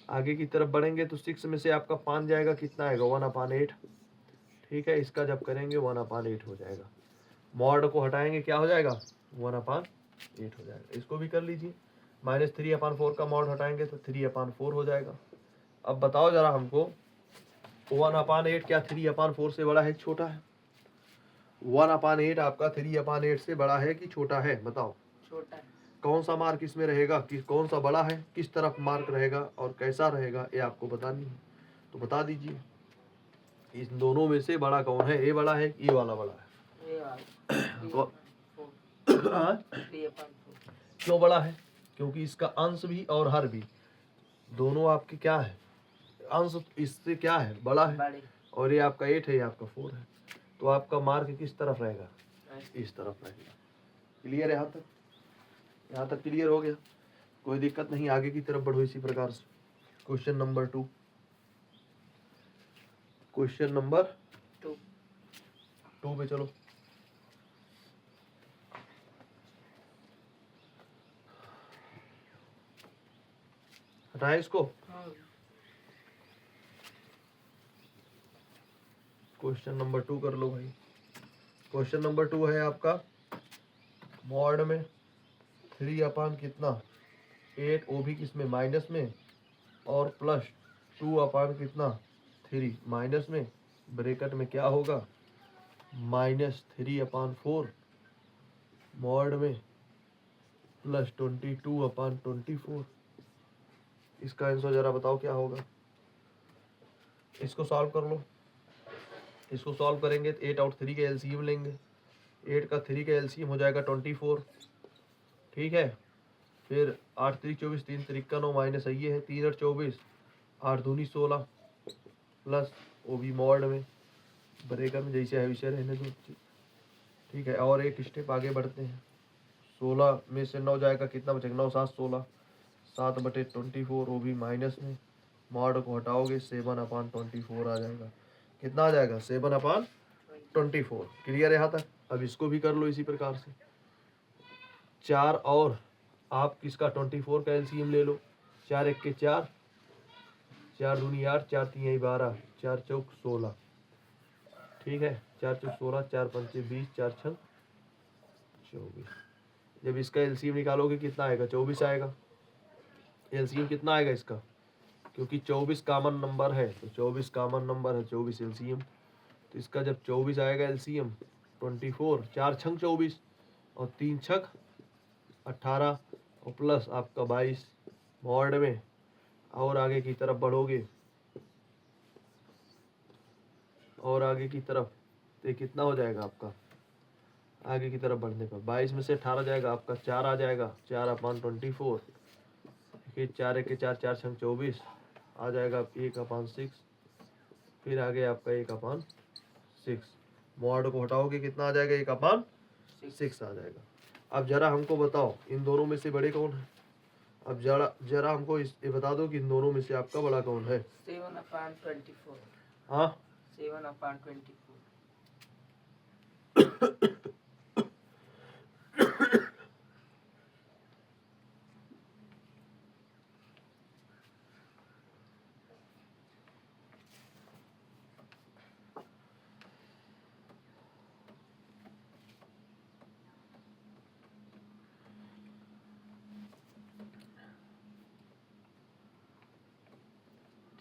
आगे की तरफ बढ़ेंगे तो 6 में से आपका 5 जाएगा, कितना आएगा 1/8, ठीक है। इसका जब करेंगे 1/8 हो जाएगा। मॉड को हटाएंगे क्या हो जाएगा 1/8 हो जाएगा। इसको भी कर लीजिए। -3/4 का मॉड हटाएंगे तो 3/4 हो जाएगा। अब बताओ जरा हमको 1/8 क्या 3/4 से बड़ा है छोटा है? 1/8 आपका 3/8 से बड़ा है कि छोटा है बताओ। छोटा है। कौन सा मार्क इसमें रहेगा, कि कौन सा बड़ा है, किस तरफ मार्क रहेगा और कैसा रहेगा, ये आपको बतानी है। तो बता दीजिए इस दोनों में से बड़ा कौन है, ये बड़ा है ये वाला बड़ा है? ये वाला को- 3/4 क्यों बड़ा है? क्योंकि इसका अंश भी और हर भी दोनों आपके क्या है, अंश इससे क्या है बड़ा है, बड़े। और ये आपका 8 है ये आपका 4 है। तो आपका मार्क किस तरफ रहेगा, इस तरफ रहेगा। क्लियर है यहाँ तक? यहाँ तक क्लियर हो गया, कोई दिक्कत नहीं। आगे की तरफ बढ़ो इसी प्रकार से। क्वेश्चन नंबर 2, क्वेश्चन नंबर 2 पे चलो। हटाए इसको। क्वेश्चन नंबर 2 कर लो भाई। क्वेश्चन नंबर 2 है आपका मॉड में 3 कितना 8, वो भी किसमें माइनस में, और प्लस 2 कितना 3 माइनस में। ब्रैकेट में क्या होगा -3/4 मॉड में प्लस 22/24। इसका आंसर जरा बताओ क्या होगा। इसको सॉल्व कर लो। इसको सॉल्व करेंगे तो 8 और 3 के एलसीएम लेंगे। 8 का 3 का एलसीएम हो जाएगा 24, ठीक है। फिर 8 3 24, 3 3 9 माइनस ये है 3 और 24, 8 दूनी 16 प्लस वो भी मॉड में ब्रेकर में जैसे है वैसे रहने दो, ठीक है। और एक स्टेप आगे बढ़ते हैं। 16 में से 9 जाएगा, कितना बचेगा 9 7 16, 7/24 वो भी माइनस में। मॉड को हटाओगे 7/24 आ जाएगा। कितना आ जाएगा 7/24। क्लियर है यहाँ तक? अब इसको भी कर लो इसी प्रकार से। 4 और आप किसका 24 का एलसीएम ले लो। 4 1 के 4, 4 दूनी 8, 4 3 12, 4 चौक 16, ठीक है। 4 चौक 16, 4 पंचे 20, 4 छक 24। जब इसका एलसीएम निकालोगे कितना आएगा 24 आएगा। एलसीएम कितना आएगा इसका, क्योंकि 24 कॉमन नंबर है तो 24 कॉमन नंबर है, 24 एलसीएम। तो इसका जब 24 आएगा एलसीएम 24, 4 छंग 24 और 3 छक 18 और प्लस आपका 22 मॉड में। और आगे की तरफ बढ़ोगे, और आगे की तरफ तो कितना हो जाएगा आपका, आगे की तरफ बढ़ने पर 22 में से 18 जाएगा आपका 4 आ जाएगा, 4/24। फिर 4 1 के 4, 4 छंग 24 आ जाएगा 1/6। फिर आगे आपका 1/6। मॉड को हटाओगे कितना आ जाएगा 1/6 आ जाएगा। अब जरा हमको बताओ इन दोनों में से बड़े कौन है। अब जरा जरा हमको ये बता दो कि इन दोनों में से आपका बड़ा कौन है। 7/24 हाँ 7/24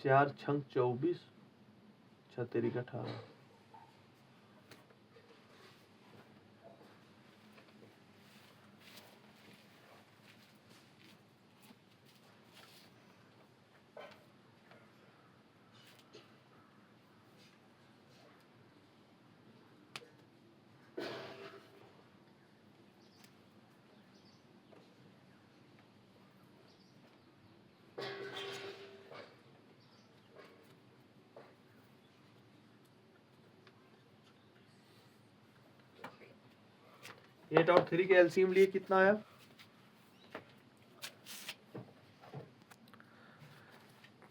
चार छंग 24 छतेरी का 18। एट और 3 के एलसीएम लिए कितना आया।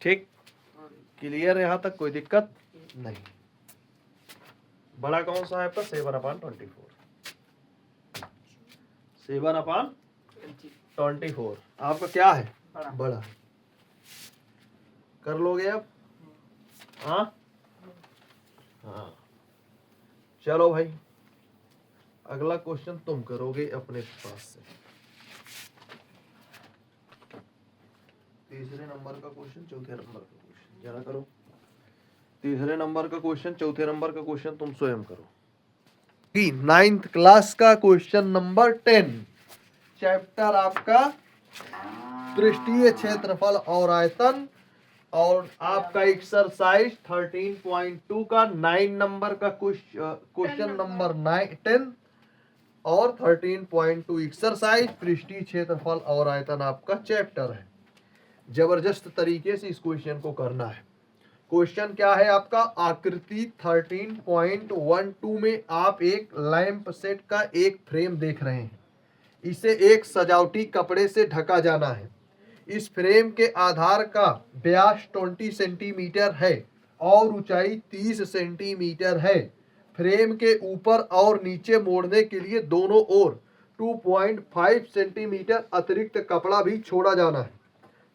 ठीक क्लियर है यहाँ तक, कोई दिक्कत नहीं। बड़ा कौन सा है आपका 7/24 7/24 आपका क्या है बड़ा। बड़ा। कर लोगे अब। हाँ हाँ चलो भाई अगला क्वेश्चन तुम करोगे अपने पास से। तीसरे नंबर का क्वेश्चन चौथे नंबर का क्वेश्चन जरा करो। तीसरे नंबर का क्वेश्चन चौथे नंबर का क्वेश्चन तुम स्वयं करो। 9th क्लास का क्वेश्चन नंबर 10 चैप्टर आपका पृष्ठीय क्षेत्रफल और आयतन और आपका एक्सरसाइज 13.2 का 9 नंबर का क्वेश्चन नंबर 10 और 13.2 एक्सरसाइज पृष्ठीय क्षेत्रफल और आयतन आपका चैप्टर है। जबरदस्त तरीके से इस क्वेश्चन को करना है। क्वेश्चन क्या है आपका, आकृति 13.12 में आप एक लैंप सेट का एक फ्रेम देख रहे हैं। इसे एक सजावटी कपड़े से ढका जाना है। इस फ्रेम के आधार का व्यास 20 सेंटीमीटर है और ऊंचाई 30 सेंटीमीटर है। फ्रेम के ऊपर और नीचे मोड़ने के लिए दोनों ओर 2.5 सेंटीमीटर अतिरिक्त कपड़ा भी छोड़ा जाना है।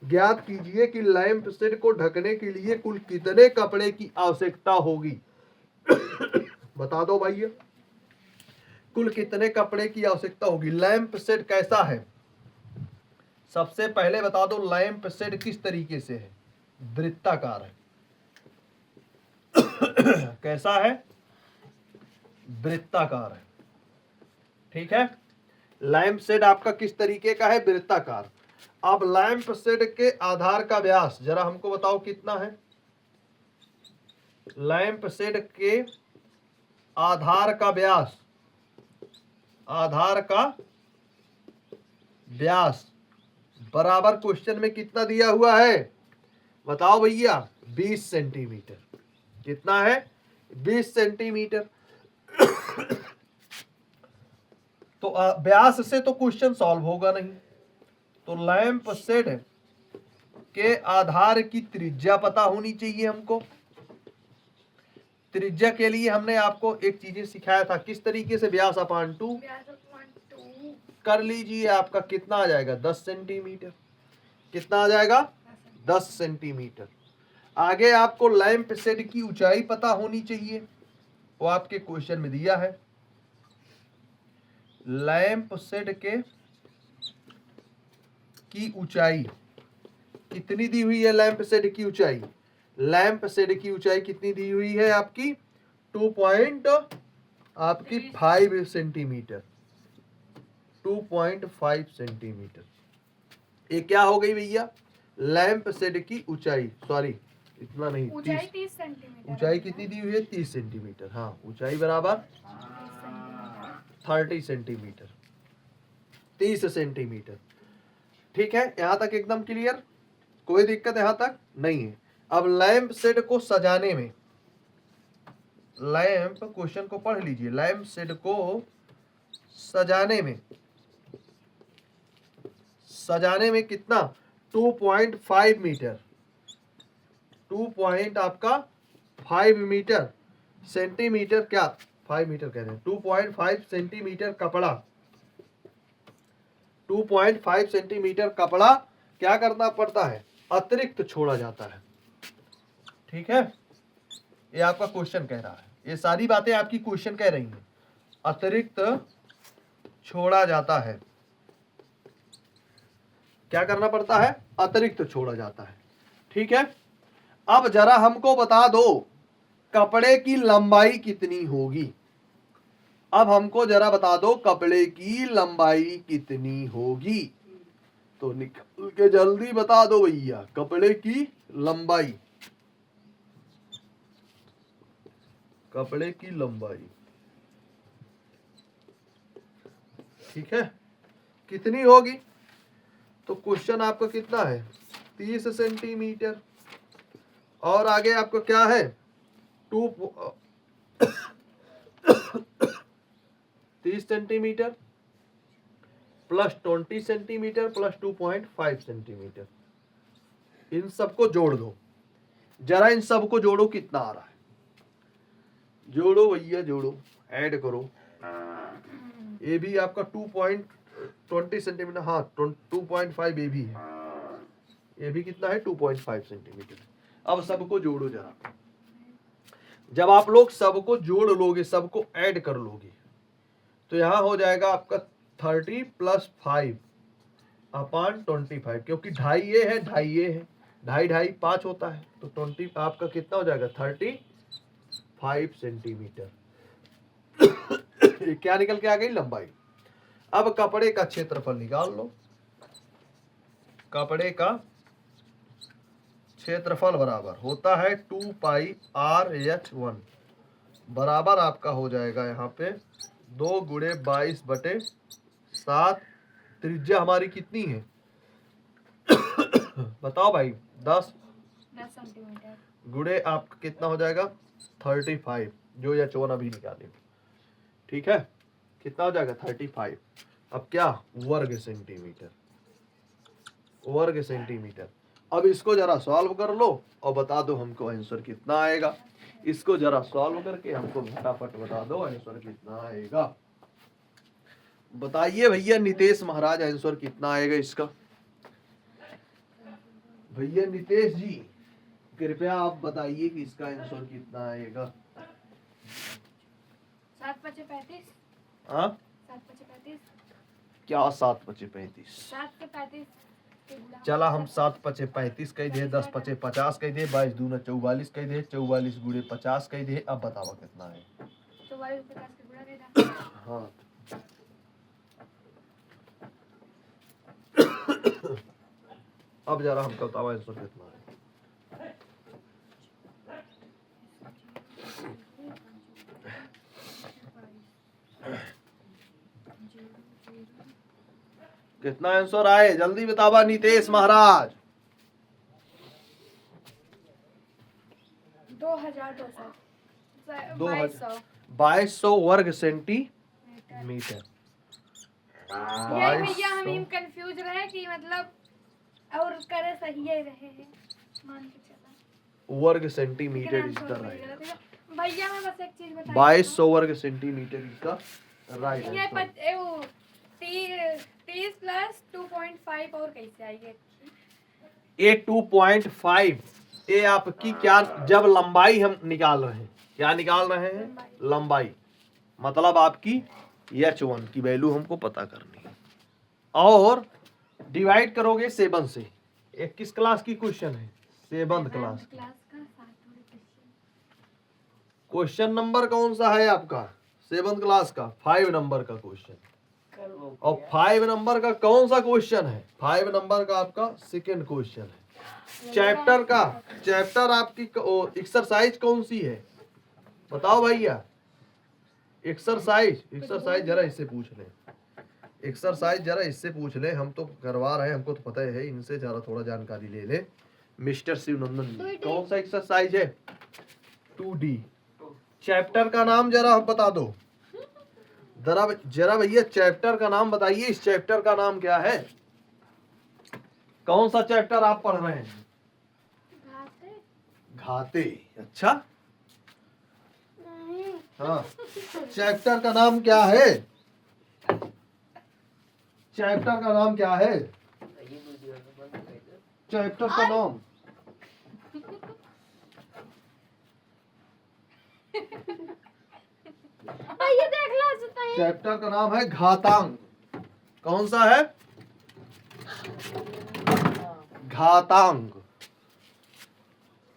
ज्ञात कीजिए कि लैंप सेट को ढकने के लिए कुल कितने कपड़े की आवश्यकता होगी। बता दो भैया कुल कितने कपड़े की आवश्यकता होगी। लैंप सेट कैसा है, सबसे पहले बता दो लैंप सेट किस तरीके से है, वृत्ताकार है। कैसा है, वृत्ताकार है। ठीक है, लैंप सेट आपका किस तरीके का है, वृत्ताकार। अब लैंप सेट के आधार का व्यास जरा हमको बताओ कितना है। लैंप सेट के आधार का व्यास, आधार का व्यास बराबर क्वेश्चन में कितना दिया हुआ है बताओ भैया, 20 सेंटीमीटर। कितना है, 20 सेंटीमीटर। तो व्यास से तो क्वेश्चन सॉल्व होगा नहीं। तो लैंप सेट के आधार की त्रिज्या पता होनी चाहिए हमको। त्रिज्या के लिए हमने आपको एक चीजें सिखाया था, किस तरीके से, व्यास अपान 2 कर लीजिए। आपका कितना आ जाएगा, 10 सेंटीमीटर। कितना आ जाएगा, 10 सेंटीमीटर। आगे आपको लैंप सेट की ऊंचाई पता होनी चाहिए, वो आपके क्वेश्चन में दिया है। लैंप सेट की ऊंचाई कितनी दी हुई है, लैंप सेट की ऊंचाई, लैंप सेट की ऊंचाई कितनी दी हुई है आपकी, 2.5 सेंटीमीटर। 2.5 सेंटीमीटर। ये क्या हो गई भैया, लैंप सेट की ऊंचाई, सॉरी इतना नहीं, ऊंचाई 30 सेंटीमीटर। ऊंचाई कितनी दी हुई है, 30 सेंटीमीटर। हाँ, ऊंचाई बराबर 30 सेंटीमीटर, 30 सेंटीमीटर। ठीक है, यहां तक एकदम क्लियर, कोई दिक्कत यहां तक नहीं है। अब लैंप सेट को सजाने में, लैंप क्वेश्चन को पढ़ लीजिए, लैंप सेट को सजाने में सजाने में कितना 2.5 मीटर 2.5 मीटर सेंटीमीटर, क्या 5 मीटर कह रहे हैं, 2.5 सेंटीमीटर कपड़ा 2.5 सेंटीमीटर कपड़ा क्या करना पड़ता है, अतिरिक्त छोड़ा जाता है। ठीक है, ये आपका क्वेश्चन कह रहा है, ये सारी बातें आपकी क्वेश्चन कह रही हैं, अतिरिक्त छोड़ा जाता है। क्या करना पड़ता है, अतिरिक्त छोड़ा जाता है। ठीक है, अब जरा हमको बता दो कपड़े की लंबाई कितनी होगी। अब हमको जरा बता दो कपड़े की लंबाई कितनी होगी, तो निकल के जल्दी बता दो भैया कपड़े की लंबाई, कपड़े की लंबाई। ठीक है, कितनी होगी, तो क्वेश्चन आपका कितना है 30 सेंटीमीटर, और आगे आपको क्या है 30 centimetre plus 20 centimetre plus 2.5 centimetre, इन सबको जोड़ दो। जरा इन सबको जोड़ो, कितना आ रहा है, जोड़ो भैया जोड़ो, ऐड करो। ये भी आपका 2.20 सेंटीमीटर, हाँ 2.5 ये भी है, ये भी कितना है 2.5 सेंटीमीटर। अब सबको जोड़ो जरा, जब आप लोग सबको जोड़ लोगे, सबको ऐड कर लोगे, तो यहां हो जाएगा आपका 30 + 5 / 25, क्योंकि ढाई ये है, ढाई ये है, ढाई ढाई 5 होता है, तो 20 आपका कितना हो जाएगा 35 सेंटीमीटर। क्या निकल के आ गई, लंबाई। अब कपड़े का क्षेत्रफल निकाल लो, कपड़े का क्षेत्रफल बराबर होता है 2πr/h1, बराबर आपका हो जाएगा यहाँ पे 2 × 22/7, त्रिज्या हमारी कितनी है बताओ भाई, 10 सेंटीमीटर गुणे आपका कितना हो जाएगा 35, जो या H1 अभी निकाले। ठीक है, कितना हो जाएगा 35। अब क्या, वर्ग सेंटीमीटर, वर्ग सेंटीमीटर। अब इसको जरा सॉल्व कर लो और बता दो हमको आंसर कितना आएगा। इसको जरा सॉल्व करके हमको फटाफट बता दो आंसर कितना आएगा। बताइए भैया नितेश महाराज, आंसर कितना आएगा इसका। भैया नितेश जी कृपया आप बताइए कि इसका आंसर कितना आएगा। 7 × 5 = 35। हाँ 7 × 5 = 35। क्या 7 × 5 = 35? 7 × 35 चला हम 7 × 5 = 35 कह दे, 10 × 5 = 50 कह दे, 22 × 2 = 44 कह दे, 44 × 50 कह दे। अब बताओ कितना है। 44 × 50 के गुणा देना। हाँ अब जरा हमको बताओ आंसर कितना है। कितना आंसर आए, जल्दी बतावा नितेश महाराज। 2200 2200 वर्ग सेंटीमीटर। ये भैया हम कंफ्यूज रहे कि मतलब और करे सही है रहे हैं, मान के चला वर्ग सेंटीमीटर इज द राइट। भैया मैं बस एक चीज बता, 2200 वर्ग सेंटीमीटर इज द राइट ये आंसर। 30 + 2.5 और कैसे आएगी। ये 2.5 ये आपकी क्या, जब लंबाई हम निकाल रहे हैं, क्या निकाल रहे हैं, लंबाई, मतलब आपकी H1 की वैल्यू हमको पता करनी है, और डिवाइड करोगे 7 से। एक किस क्लास की क्वेश्चन है, 7th क्लास। क्वेश्चन नंबर कौन सा है आपका, 7th क्लास का 5 नंबर का क्वेश्चन। और 5 नंबर का कौन सा क्वेश्चन है, 5 नंबर का आपका सेकंड क्वेश्चन है। चैप्टर का, चैप्टर आपकी एक्सरसाइज कौन सी है बताओ भैया। एक्सरसाइज जरा इससे पूछ ले, एक्सरसाइज जरा इससे पूछ ले, हम तो करवा रहे हैं, हमको तो पता है, इनसे जरा थोड़ा जानकारी ले ले मिस्टर शिवनंदन जी। कौन सा एक्सरसाइज है, 2D। चैप्टर का नाम जरा बता दो, जरा भैया चैप्टर का नाम बताइए, इस चैप्टर का नाम क्या है। कौन सा चैप्टर आप पढ़ रहे हैं? घाते घाते। अच्छा, नहीं। हाँ, चैप्टर का नाम क्या है? चैप्टर का नाम क्या है? ये वीडियो बंद कर दो। चैप्टर का नाम ये देख लो सुता है। चैप्टर का नाम है घातांक। कौन सा है? घातांक।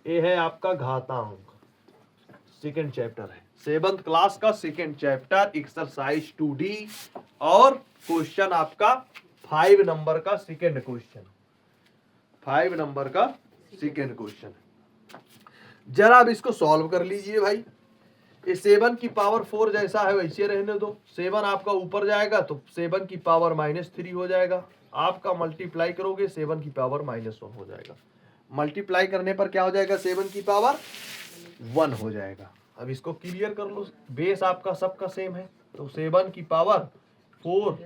ये है आपका घातांक, सेकेंड चैप्टर है, 7th क्लास का सेकेंड चैप्टर, एक्सरसाइज 2D, और क्वेश्चन आपका 5 नंबर का सेकेंड क्वेश्चन, 5 नंबर का सेकेंड क्वेश्चन। जरा अब इसको सॉल्व कर लीजिए भाई। ये 7 की पावर 4 जैसा है वैसे रहने दो। 7 आपका ऊपर जाएगा तो 7 की पावर -3 हो जाएगा। आपका मल्टीप्लाई करोगे 7 की पावर -1 हो जाएगा। मल्टीप्लाई करने पर क्या हो जाएगा? 7 की पावर 1 हो जाएगा। अब इसको क्लियर कर लो, बेस आपका सबका सेम है, तो 7 की पावर 4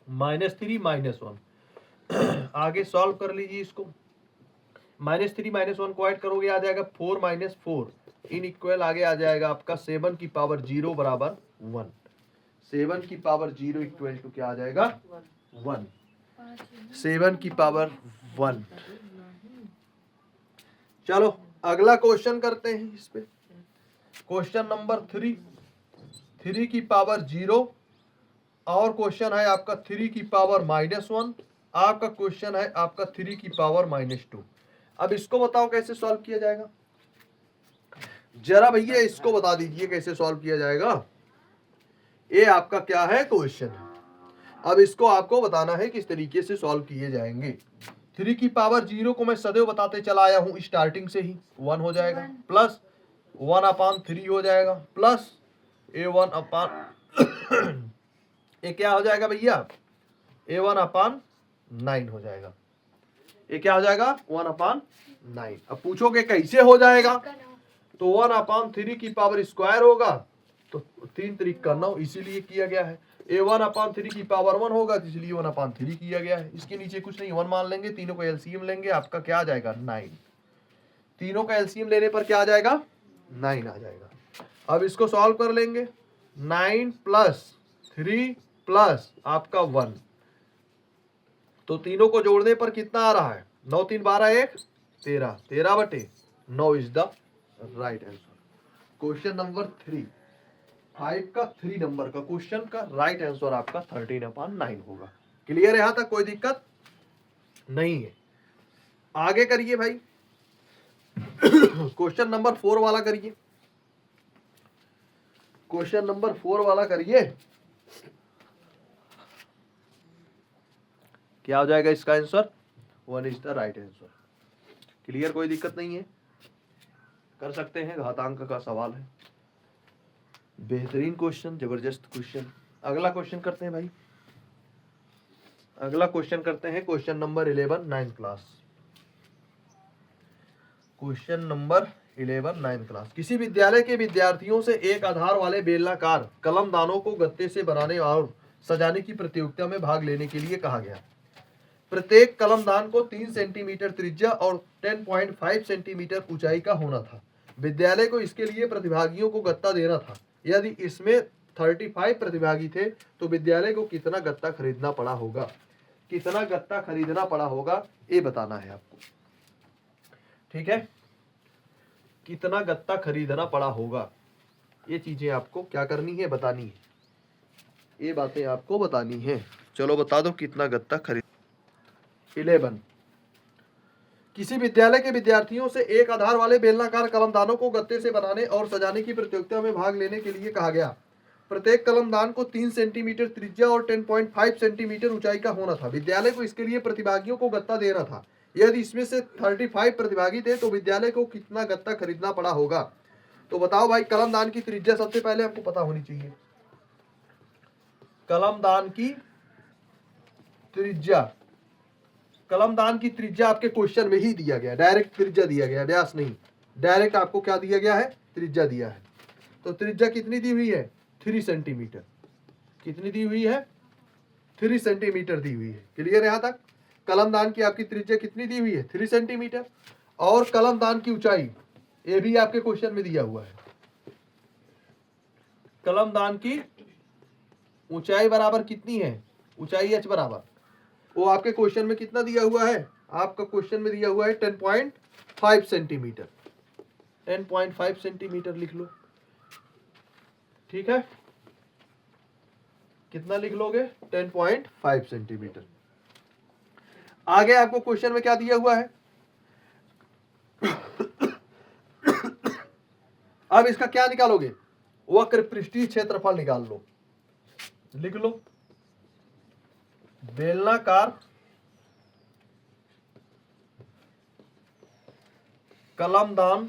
-3 -1। आगे सॉल्व कर लीजिए इसको। -3 -1 को ऐड करोगे आ जाएगा 4 - 4, इन इक्वल आगे आ जाएगा आपका 7 की पावर 0 बराबर 1। 7 की पावर 0 इक्वल टू क्या आ जाएगा? 1। 7 की पावर 1। चलो अगला क्वेश्चन करते हैं इस पे। क्वेश्चन नंबर 3 की पावर 0, और क्वेश्चन है आपका 3 की पावर -1, आपका क्वेश्चन है आपका 3 की पावर -2। अब इसको बताओ कैसे सॉल्व किया जाएगा? जरा भैया इसको बता दीजिए कैसे सॉल्व किया जाएगा। ये आपका क्या है? क्वेश्चन है। अब इसको आपको बताना है किस तरीके से सॉल्व किए जाएंगे। 3 की पावर 0 को मैं सदैव बताते चला आया हूं, स्टार्टिंग से ही 1 हो जाएगा, प्लस 1/3 हो जाएगा, प्लस A1/, ये क्या हो जाएगा भैया? A1/9 हो जाएगा। ये क्या हो जाएगा? 1/9। अब पूछोगे कैसे हो जाएगा, तो 1/3 की पावर स्क्वायर होगा, तो 3 तरीक का 9 इसीलिए किया गया है। A1/3 की पावर 1 होगा, तो इसलिए 1/3 किया गया है। इसके नीचे कुछ नहीं, 1 मान लेंगे, तीनों को एलसीएम लेंगे, आपका क्या आ जाएगा? 9। तीनों का एलसीएम लेने पर क्या आ जाएगा? 9 आ जाएगा। अब इसको सॉल्व कर लेंगे। 9 + 3 प्लस आपका 1, तो तीनों को जोड़ने पर कितना आ रहा है? 9 3 12 1 13, 13/9 is the right answer. Question number 3, 5 का 3 नंबर का क्वेश्चन का राइट आंसर आपका 13/9 होगा। क्लियर है? यहां तक कोई दिक्कत नहीं है। आगे करिए भाई। क्वेश्चन नंबर 4 वाला करिए। क्वेश्चन नंबर 4 वाला करिए। क्या हो जाएगा इसका answer? 1 is the right answer. Clear? कोई दिक्कत नहीं है, कर सकते हैं। घातांक का सवाल है, बेहतरीन क्वेश्चन, जबरदस्त क्वेश्चन। अगला क्वेश्चन करते हैं भाई। अगला क्वेश्चन करते हैं question number 11, 9th class. Question number 11, 9th class. किसी विद्यालय के विद्यार्थियों से एक आधार वाले बेलनाकार कलमदानों को गत्ते से बनाने और सजाने की प्रतियोगिता में भाग लेने के लिए कहा गया। प्रत्येक कलमदान को 3 सेंटीमीटर त्रिज्या और 10.5 सेंटीमीटर ऊंचाई का होना था। विद्यालय को इसके लिए प्रतिभागियों को गत्ता देना था। यदि इसमें 35 प्रतिभागी थे तो विद्यालय को कितना गत्ता खरीदना पड़ा होगा? कितना गत्ता खरीदना पड़ा होगा ये बताना है आपको। ठीक है, कितना गत्ता खरीदना पड़ा होगा, ये चीजें आपको क्या करनी है? बतानी है। ये बातें आपको बतानी है। चलो बता दो कितना गत्ता खरीद। 11, किसी विद्यालय के विद्यार्थियों से एक आधार वाले बेलनाकार कलमदानों को गत्ते से बनाने और सजाने की प्रतियोगिता में भाग लेने के लिए कहा गया। प्रत्येक कलमदान को 3 सेंटीमीटर त्रिज्या और 10.5 सेंटीमीटर ऊंचाई का होना था। विद्यालय को इसके लिए प्रतिभागियों को गत्ता देना था। यदि इसमें से 35 प्रतिभागी थे तो विद्यालय को कितना गत्ता खरीदना पड़ा होगा? तो बताओ भाई, कलमदान की त्रिज्या सबसे पहले आपको पता होनी चाहिए। कलमदान की त्रिज्या, कलमदान की त्रिज्या आपके क्वेश्चन में ही दिया गया, डायरेक्ट त्रिज्या दिया गया, व्यास नहीं। डायरेक्ट आपको क्या दिया गया है? त्रिज्या दिया है। तो त्रिज्या कितनी दी हुई है? 3 सेंटीमीटर। कितनी दी हुई है? 3 सेंटीमीटर दी हुई है। क्लियर यहाँ तक? कलमदान की आपकी त्रिज्या कितनी दी हुई है? 3 सेंटीमीटर। और कलमदान की ऊंचाई, ये भी आपके क्वेश्चन में दिया हुआ है। कलमदान की ऊंचाई बराबर कितनी है? ऊंचाई h बराबर, वो आपके क्वेश्चन में कितना दिया हुआ है? आपका क्वेश्चन में दिया हुआ है 10.5 सेंटीमीटर। 10.5 सेंटीमीटर लिख लो। ठीक है, कितना लिख लोगे? 10.5 सेंटीमीटर। आगे आपको क्वेश्चन में क्या दिया हुआ है? अब इसका क्या निकालोगे? वक्र पृष्ठीय क्षेत्रफल निकाल लो। लिख लो, बेलनाकार कलमदान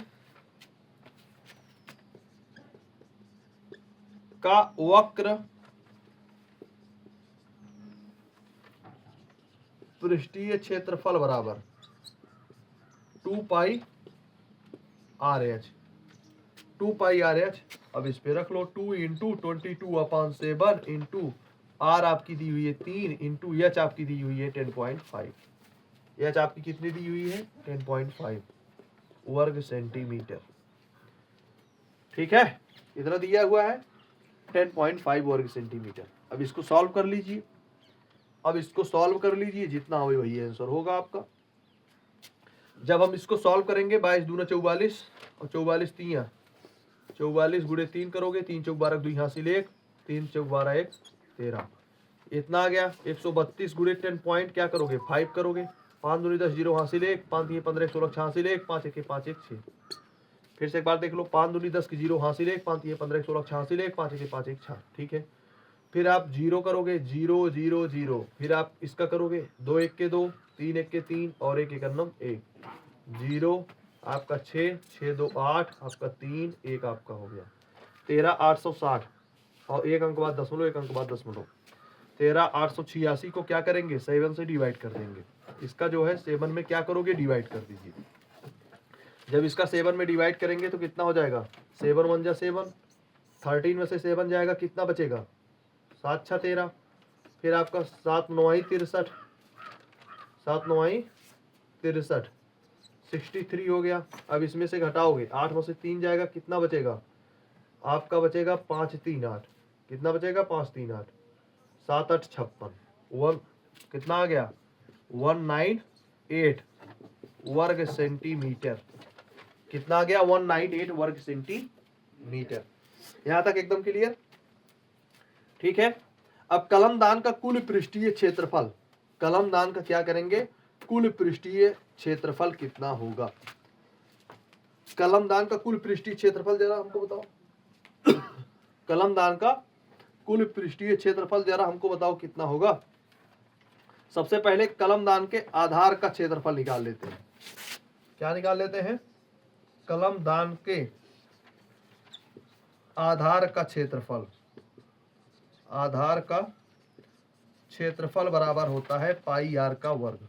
का वक्र पृष्ठीय क्षेत्रफल बराबर 2 पाई RH। 2 पाई RH, अब इस पे रख लो 2 इंटू 22/7 इंटू R आपकी दी हुई है 3 इंटू H आपकी दी हुई है 10.5। H आपकी कितनी दी हुई है? 10.5 वर्ग सेंटीमीटर। ठीक है, इतना दिया हुआ है 10.5 वर्ग सेंटीमीटर। अब इसको सॉल्व कर लीजिए। अब इसको सॉल्व कर लीजिए, जितना हो वही आंसर होगा आपका। जब हम इसको सॉल्व करेंगे 22 दूना 44 और 44 3 44 गुणे 3 करोगे, 3 चौक 12 2 हासिल 1, 3 चौक 12 1 13, इतना आ गया। 132 गुणे 10 पॉइंट क्या करोगे? 5 करोगे। 5 दूनी 10 0 हासिल 1, 5 3 15 16 6 हासिल 1, 5 1 5 1 6। फिर से एक बार देख लो, 5 दूनी 10 की 0 हासिल 1, 5 3 15 16 6 हासिल 1, 5 1 5 1 6। ठीक है, फिर आप 0 करोगे, 0 0 0, फिर आप इसका करोगे 2 1 के 2, 3 1 के 3 और 1 1 1 0 आपका 6 6 2 8 आपका 3 1 आपका हो गया 13 860 और 1 अंक बाद दशमलव 1 अंक बाद दशमलव 13 886 को क्या करेंगे? 7 से डिवाइड कर देंगे। इसका जो है 7 में क्या करोगे? डिवाइड कर दीजिए। जब इसका 7 में डिवाइड करेंगे तो कितना हो जाएगा? 7 1 जा 7, 13 में से 7 जाएगा, कितना बचेगा? 7 6 13, फिर आपका 7 9 63, 7 9 63 63 हो गया। अब इसमें से घटाओगे, 8 में से 3 जाएगा, कितना बचेगा? आपका बचेगा 5 3 8, कितना बचेगा? 5 3 8, 7 8 56, 1 कितना आ गया? 198 वर्ग सेंटीमीटर। कितना आ गया? 198 वर्ग सेंटीमीटर। यहां तक एकदम क्लियर? ठीक है, अब कलमदान का कुल पृष्ठीय क्षेत्रफल, कलमदान का क्या करेंगे? कुल पृष्ठीय क्षेत्रफल कितना होगा? कलमदान का कुल पृष्ठीय क्षेत्रफल जरा हमको बताओ। कलमदान का कुल पृष्ठीय क्षेत्रफल जरा हमको बताओ कितना होगा। सबसे पहले कलमदान के आधार का क्षेत्रफल निकाल लेते हैं। क्या निकाल लेते हैं? कलमदान के आधार का क्षेत्रफल, आधार का क्षेत्रफल बराबर होता है पाई आर का वर्ग।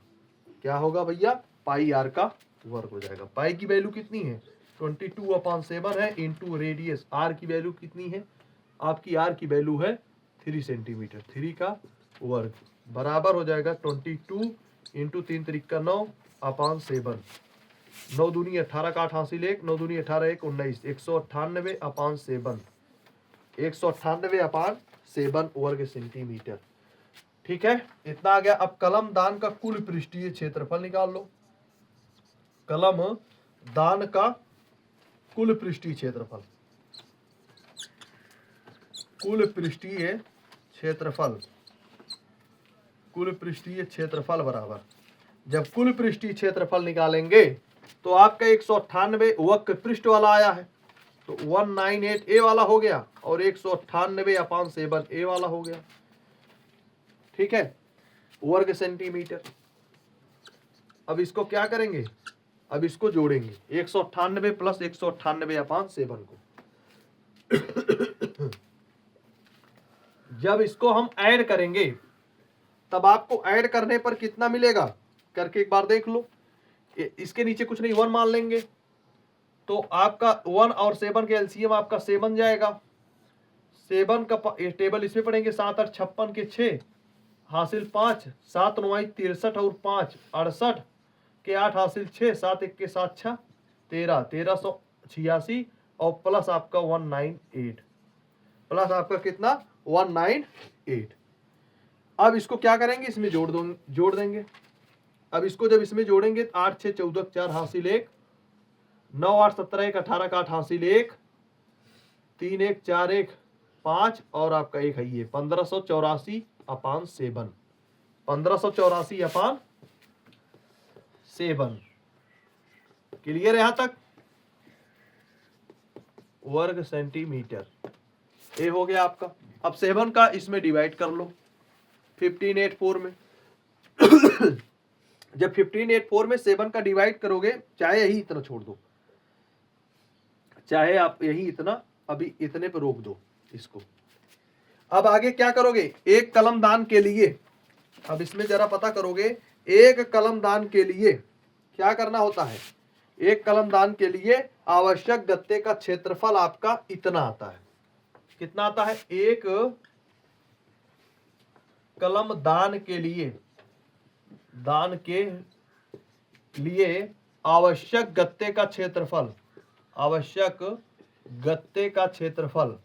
क्या होगा भैया? पाई आर का वर्ग हो जाएगा। पाई की वैल्यू कितनी है? 22/7 है इंटू रेडियस। आर की वैल्यू कितनी है? आपकी आर की वैल्यू है 3 सेंटीमीटर। 3 का वर्ग बराबर हो जाएगा 22 इंटू 3 3 9/7। 9 दूनी 18 का 8 हासिल 1, 9 दूनी 18 1 19, 198/7, 198/7 वर्ग सेंटीमीटर। ठीक है, इतना आ गया। अब कलमदान का कुल पृष्ठीय क्षेत्रफल निकाल लो। कलमदान का कुल पृष्ठीय क्षेत्रफल, कुल पृष्ठीय क्षेत्रफल, कुल पृष्ठीय क्षेत्रफल बराबर, जब कुल पृष्ठीय क्षेत्रफल निकालेंगे तो आपका 198 वक्र पृष्ठ वाला आया है तो 198 ए वाला हो गया और 198/7 ए वाला हो गया। ठीक है, वर्ग सेंटीमीटर। अब इसको क्या करेंगे? अब इसको जोड़ेंगे 198 प्लस 198/7 को। जब इसको हम ऐड करेंगे तब आपको ऐड करने पर कितना मिलेगा करके एक बार देख लो। इसके नीचे कुछ नहीं, 1 मान लेंगे तो आपका 1 और 7 के एलसीएम आपका 7 जाएगा। 7 का टेबल इसमें पढ़ेंगे, 7 8 56 के 6 हासिल 5, 7 9 63 और 5 68 के 8 हासिल 6, 7 1 के 7 6 13, 1386 और प्लस आपका 198, प्लस आपका कितना 198। अब इसको क्या करेंगे, इसमें जोड़ देंगे। अब इसको जब इसमें जोड़ेंगे 8 6 14 4 हासिल 1, 9 8 17 1 18 का 8 हासिल 1, 3 1 4 1 5 और आपका एक है ये 1584 अपान 7, 1584 अपान 7। क्लियर है यहां तक? वर्ग सेंटीमीटर ये हो गया आपका। अब 7 का इसमें डिवाइड कर लो 1584 में। जब 1584 में 7 का डिवाइड करोगे, चाहे यही इतना छोड़ दो, चाहे आप यही इतना अभी इतने पर रोक दो इसको। अब आगे क्या करोगे, एक कलमदान के लिए, अब इसमें जरा पता करोगे, एक कलमदान के लिए क्या करना होता है। एक कलमदान के लिए आवश्यक गत्ते का क्षेत्रफल आपका इतना आता है। कितना आता है? एक कलमदान के लिए, दान के लिए आवश्यक गत्ते का क्षेत्रफल, आवश्यक गत्ते का क्षेत्रफल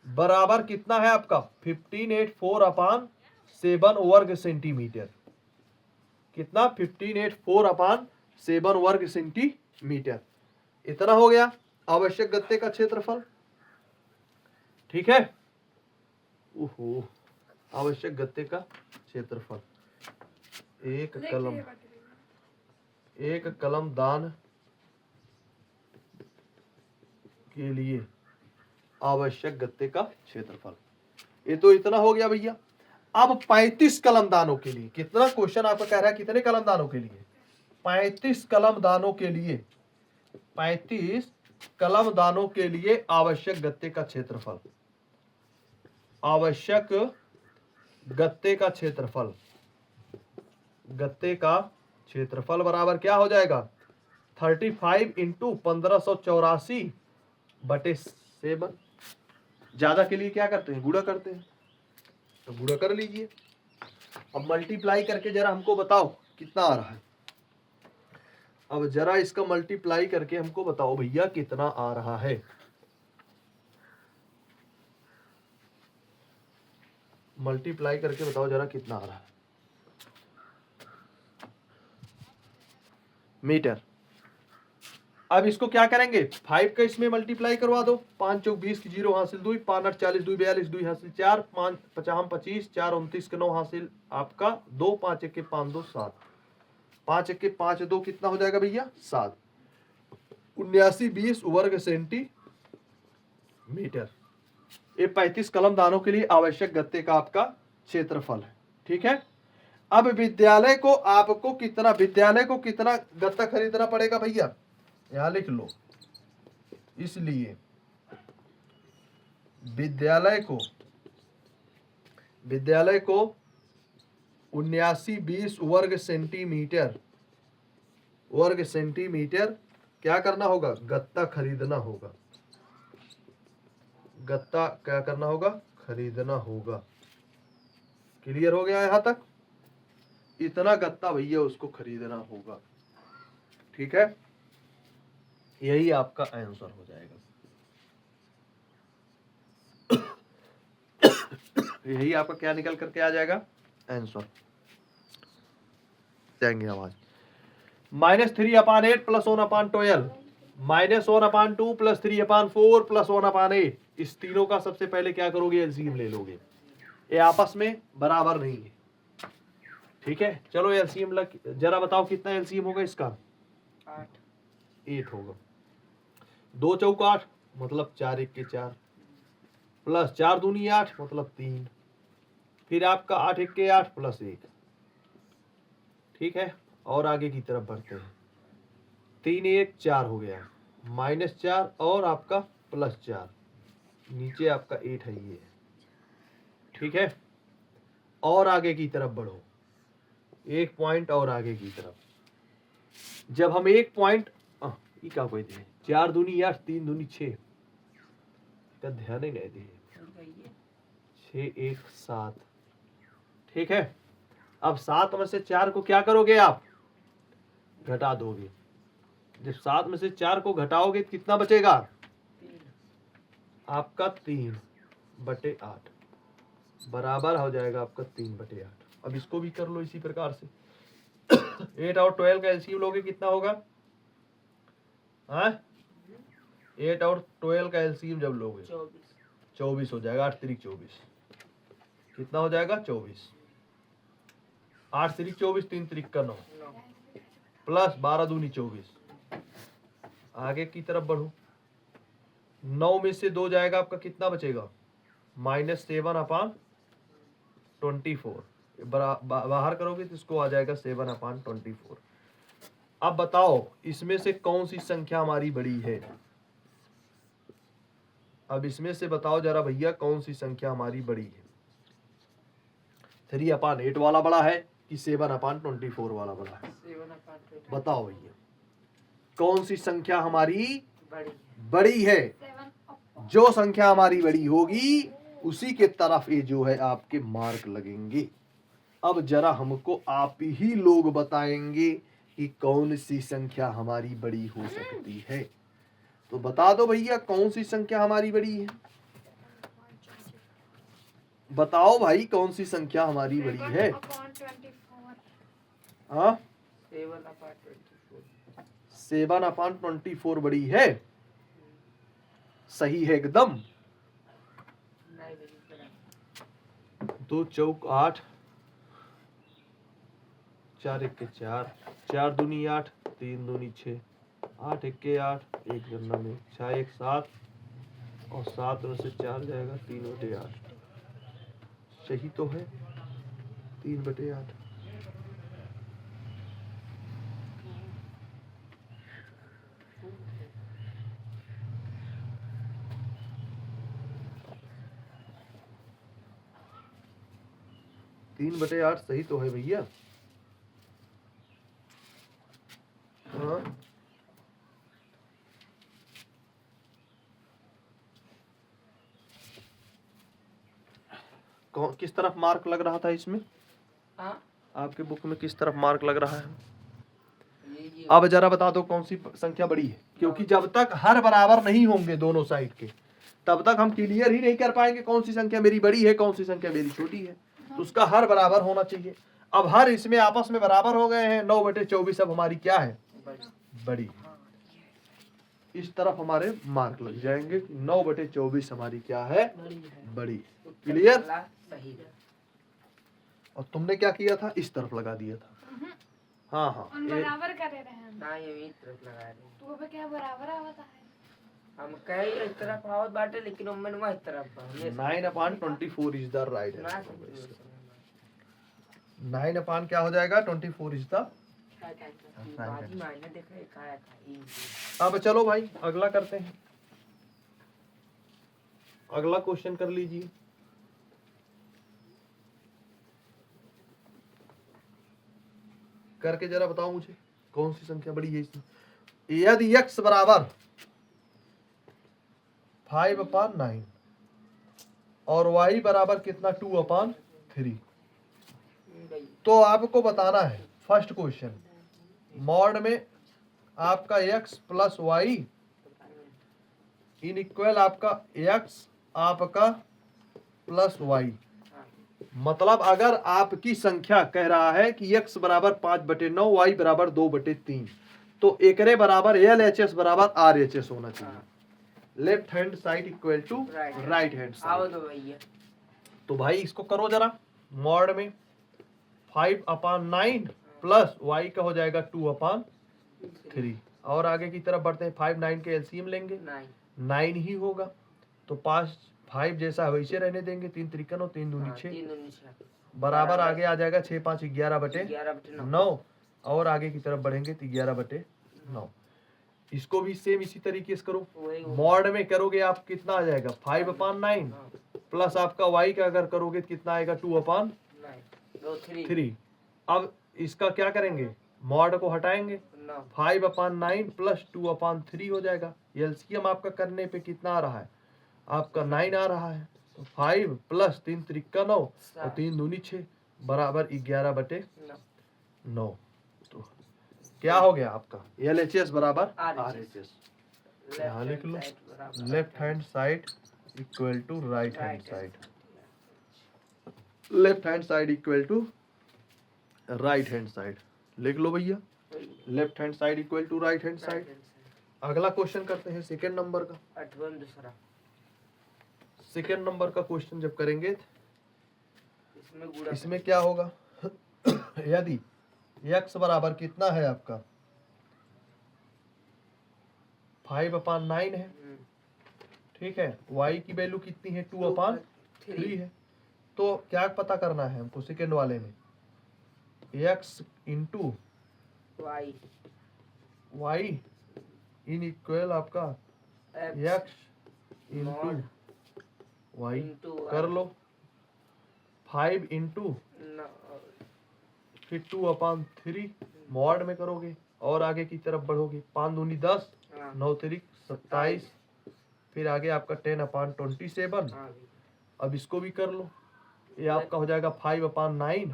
बराबर कितना है आपका 1584 अपान 7 वर्ग सेंटीमीटर। कितना? 1584 अपान 7 वर्ग सेंटीमीटर। इतना हो गया आवश्यक गत्ते का क्षेत्रफल। ठीक है, ओहो, आवश्यक गत्ते का क्षेत्रफल। एक कलमदान के लिए आवश्यक गत्ते का क्षेत्रफल, ये तो इतना हो गया भैया। अब 35 कलमदानों के लिए, कितना क्वेश्चन आपका कह रहा है, कितने कलमदानों के लिए? 35 कलमदानों के लिए, 35 कलमदानों के लिए आवश्यक गत्ते का क्षेत्रफल, आवश्यक गत्ते का क्षेत्रफल, गत्ते का क्षेत्रफल बराबर क्या हो जाएगा 35 इंटू 1584 बटे 7। ज्यादा के लिए क्या करते हैं, गुणा करते हैं, तो गुणा कर लीजिए। अब मल्टीप्लाई करके जरा हमको बताओ कितना आ रहा है। अब जरा इसका मल्टीप्लाई करके हमको बताओ भैया कितना आ रहा है। मल्टीप्लाई करके बताओ जरा कितना आ रहा है मीटर। अब इसको क्या करेंगे, 5 का इसमें मल्टीप्लाई करवा दो, 5 चौक 20 की 0 हासिल 2, 5 8 40 2 42 2 हासिल 4, 5 50 25 4 29 के 9 हासिल आपका 2, 5 1 के 5 2 7, 5 1 के 5 2 कितना हो जाएगा भैया 7, 7920 वर्ग सेंटीमीटर। ये 35 कलमदानों के लिए आवश्यक गत्ते का आपका क्षेत्रफल है। ठीक है, अब विद्यालय को आपको कितना, विद्यालय को कितना गत्ता खरीदना पड़ेगा भैया, यहां लिख लो। इसलिए विद्यालय को 7920 वर्ग सेंटीमीटर क्या करना होगा, गत्ता खरीदना होगा। गत्ता क्या करना होगा, खरीदना होगा। क्लियर हो गया यहां तक? इतना गत्ता भैया उसको खरीदना होगा। ठीक है, यही आपका आंसर हो जाएगा। यही आपका क्या निकल करके आ जाएगा, आंसर जाएंगे आवाज। -3/8 + 1/12 -1/2 + 3/4 + 1/8। इस तीनों का सबसे पहले क्या करोगे, एलसीएम ले लोगे। ये आपस में बराबर नहीं है। ठीक है, चलो एलसीएम जरा बताओ कितना एलसीएम होगा इसका, 8 होगा। 2 चौक 8 मतलब 4 1 के 4 प्लस 4 दूनी 8 मतलब 3, फिर आपका 8 1 के 8 + 1। ठीक है, और आगे की तरफ बढ़ते हैं। 3 1 4 हो गया, -4 और आपका +4, नीचे आपका 8 है ये। ठीक है, और आगे की तरफ बढ़ो, एक पॉइंट और आगे की तरफ। जब हम एक पॉइंट क्या कोई दे 4 दूनी 8 3 दूनी 6 का ध्यान ही नहीं दिए, 6 1 7। ठीक है। अब 7 में से 4 को क्या करोगे आप, घटा दोगे। जब 7 में से 4 को घटाओगे तो कितना बचेगा आपका 3/8 बराबर हो जाएगा आपका 3/8। अब इसको भी कर लो इसी प्रकार से। 8 और 12 का एलसीएम लोगे कितना होगा, हाँ 8 और 12 का एलसीएम जब लोगे 24 हो जाएगा। 8 3 24 कितना हो जाएगा 24। 8 3 24 3 3 का 9 प्लस 12 दूनी 24। आगे की तरफ बढ़ो। 9 में से 2 जाएगा आपका कितना बचेगा -7/24। बाहर करोगे तो इसको आ जाएगा 7/24। अब बताओ इसमें से कौन सी संख्या हमारी बड़ी है। अब इसमें से बताओ जरा भैया कौन सी संख्या हमारी बड़ी है। 3/8 वाला बड़ा है कि 7/24 वाला बड़ा है, बताओ भैया कौन सी संख्या हमारी बड़ी है। जो संख्या हमारी बड़ी होगी उसी के तरफ ये जो है आपके मार्क लगेंगे। अब जरा हमको आप ही लोग बताएंगे कि कौन सी संख्या हमारी बड़ी हो सकती है। तो बता दो भैया कौन सी संख्या हमारी बड़ी है, बताओ भाई कौन सी संख्या हमारी बड़ी है। हाँ 7/24 बड़ी है, सही है एकदम। 2 चौक 8, 4 1 4, 4 दूनी 8, 3 दूनी 6, 8 1 8, 1 गन्ना में 6 1 7 और 7 में से 4 जाएगा 3/8। सही तो है 3/8। तीन बटे 8 सही तो है भैया। हाँ कौन किस तरफ मार्क लग रहा था इसमें, आपके बुक में किस तरफ मार्क लग रहा है। अब जरा बता दो कौन सी संख्या बड़ी है, क्योंकि जब तक हर बराबर नहीं होंगे दोनों साइड के तब तक हम क्लियर ही नहीं कर पाएंगे कौन सी संख्या मेरी बड़ी है कौन सी संख्या मेरी छोटी है। तो उसका हर बराबर होना चाहिए। अब हर इसमें आपस में बराबर हो गए हैं। 9/24 अब हमारी क्या है बड़ी। इस तरफ हमारे मार्क लग जाएंगे। 9/24 हमारी क्या है बड़ी। क्लियर। और तुमने क्या किया था इस तरफ लगा दिया था। हाँ हाँ बराबर कर रहे हैं ना ये तरफ लगा रहे हैं। तो क्या बराबर आवता है। हम कहे इस तरफ आवत बाटे लेकिन उम्मन वह तरफ 9/24 इज द राइट आंसर। 9 क्या हो जाएगा 24 इज द। अब चलो भाई अगला करते हैं। अगला क्वेश्चन कर लीजिए। करके जरा बताओ मुझे कौन सी संख्या बड़ी है इसमें। यदि x बराबर 5/9 और y बराबर कितना 2/3, तो आपको बताना है फर्स्ट क्वेश्चन मॉड में आपका x plus y in equal आपका x आपका प्लस वाई। मतलब अगर आपकी संख्या कह रहा है कि x बराबर 5/9 y बराबर 2/3 तो एकरे बराबर LHS बराबर RHS होना चाहिए। Left hand side equal to right hand side. तो भाई इसको करो जरा। मॉड में 5/9 प्लस y का हो जाएगा 2/3 और आगे की तरफ बढ़ते हैं। 5 9 के एलसीएम लेंगे 9 ही होगा तो 5 जैसा वैसे रहने देंगे। 3 3 9 3 दूनी 6 बराबर आगे आ जाएगा 6 5 11/9 और आगे की तरफ बढ़ेंगे तो 11/9। इसको भी सेम इसी तरीके से करो। मॉड में करोगे आप कितना आ जाएगा 5/9 प्लस आपका y का अगर करोगे तो कितना आएगा 2/3। अब इसका क्या करेंगे मॉड को हटाएंगे 5/9 प्लस 2/3 हो जाएगा। एलसीएम आपका करने पे कितना आ रहा है आपका 9 आ रहा है। तो 5 प्लस 3 3 9 और 3 दूनी 6 बराबर 11/9। नौ। तो क्या हो गया आपका LHS बराबर RHS। RHS। यहाँ लिख लो side बराबर left hand side equal to right hand right hand side. Left hand side equal to right hand side लिख लो भैया। Left hand side equal to right hand side. अगला क्वेश्चन करते हैं सेकेंड नंबर का। 8वां दूसरा। सेकेंड नंबर का क्वेश्चन जब करेंगे इसमें गुणा इसमें क्या होगा यदि x बराबर कितना है आपका 5/9 है, ठीक है, y की वैल्यू कितनी है 2/3 है। तो क्या पता करना है हमको सेकेंड वाले में x इंटू y y इन इक्वल आपका x इंटू y into कर लो 5 इंटू फिर 2/3 मॉड में करोगे और आगे की तरफ बढ़ोगे 5 दूनी 10 9 तिरिक 27 फिर आगे आपका 10/27। अब इसको भी कर लो ये आपका हो जाएगा 5/9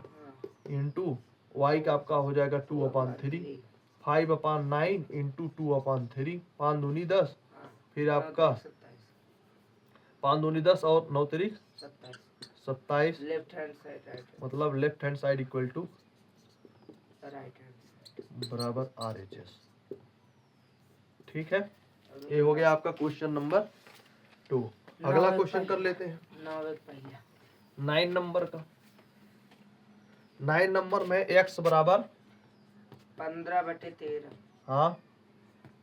इंटू वाई का आपका हो जाएगा 2/3 5/9 इंटू 2/3 5 दूनी 10 फिर आपका 5 दूनी 10 और 9 तिरिक 27 लेफ्ट हैंड साइड राइट मतलब left hand side equal to right hand बराबर RHS। ठीक है, ये हो गया आपका क्वेश्चन नंबर 2। अगला क्वेश्चन कर लेते हैं 9 नंबर का। 9 नंबर में x बराबर 15/13 हाँ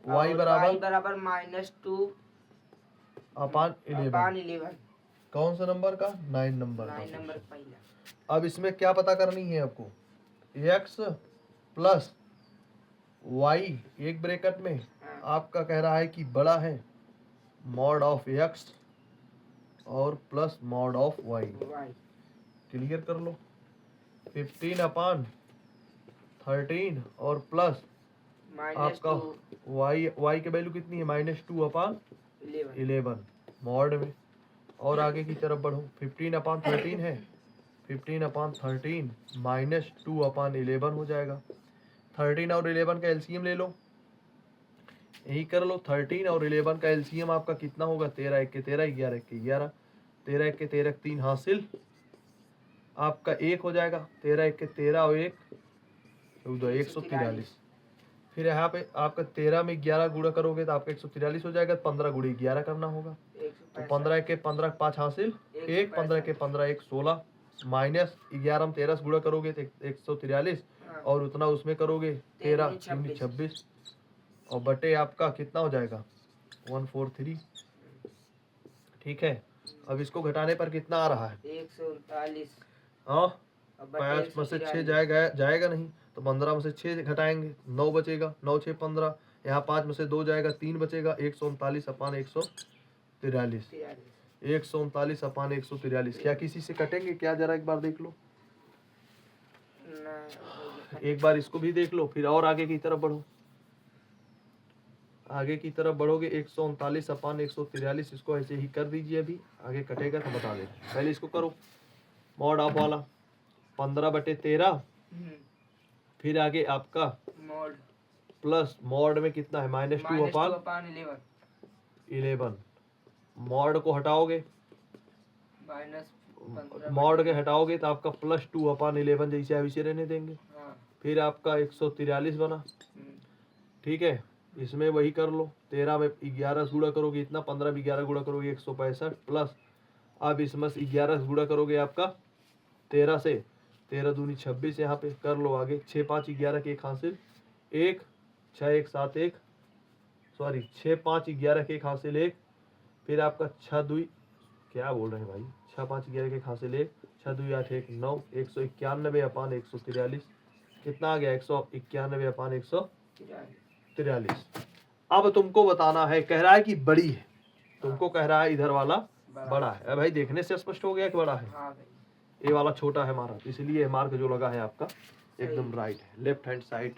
y y बराबर बराबर -2 अपान 11। कौन सा नंबर का 9 नंबर 9 का। नंबर पहला। अब इसमें क्या पता करनी है आपको x प्लस y एक ब्रैकेट में आपका कह रहा है कि बड़ा है मॉड ऑफ x और plus mod of y। y clear कर लो 15/13 और प्लस आपका y की वैल्यू कितनी है -2/11 मॉड में और आगे की तरफ बढ़ो 15/13 है 15/13 -2/11 हो जाएगा। 13 और 11 का एलसीएम ले लो यही कर लो 13 और 11 का एलसीएम आपका कितना होगा 13 1 के 13 11 1 के 11 13 1 के 13 3 हासिल आपका 1 हो जाएगा 13 1 के 13 और 1 143। फिर यहाँ पे आपका 13 में 11 गुणा करोगे तो आपका 143 हो जाएगा 15 गुणे 11 करना होगा तो 15 के 15 5 हासिल 1 15 के 15 1 16 माइनस 11 में 13 गुणा करोगे तो 143 और उतना उसमें करोगे 13 26 और बटे आपका कितना हो जाएगा 143। ठीक है, अब इसको घटाने पर कितना आ रहा है 139। हाँ 5 में से 6 जाएगा नहीं तो 15 में से 6 घटाएंगे 9 बचेगा 9 6 15 यहाँ 5 में से 2 जाएगा 3 बचेगा 139/143 139/143। क्या किसी से कटेंगे क्या जरा एक बार देख लो एक बार इसको भी देख लो फिर और आगे की तरफ बढ़ो आगे की तरफ बढ़ोगे 139/143 इसको ऐसे ही कर दीजिए अभी आगे कटेगा तो बता दे पहले इसको करो मॉड ऑफ वाला 15/13 फिर आगे आपका मॉड प्लस मॉड में कितना है -2/11 मॉड को हटाओगे मॉड के हटाओगे तो आपका +2/11 जैसे वैसे रहने देंगे फिर आपका 143 बना। ठीक है, इसमें वही कर लो 13 में 11 गुणा करोगे इतना 15 में 11 गुणा करोगे 165 प्लस अब इसमें 11 गुणा करोगे आपका 13 से 13 दूनी 26 यहाँ पे कर लो आगे 6 5 11 के 1 हासिल 1 6 1 7 1 सॉरी 6 5 11 के 1 हासिल 1 फिर आपका 6 2 क्या बोल रहे हैं भाई 6 5 11 के 1 हासिल 1 6 2 8 1 9 191/143 कितना आ गया 191/143। अब तुमको बताना है कह रहा है कि बड़ी है तुमको कह रहा है इधर वाला बड़ा है। अब भाई देखने से स्पष्ट हो गया कि बड़ा है ये वाला छोटा है हमारा इसलिए मार्क जो लगा है आपका एकदम राइट है लेफ्ट हैंड साइड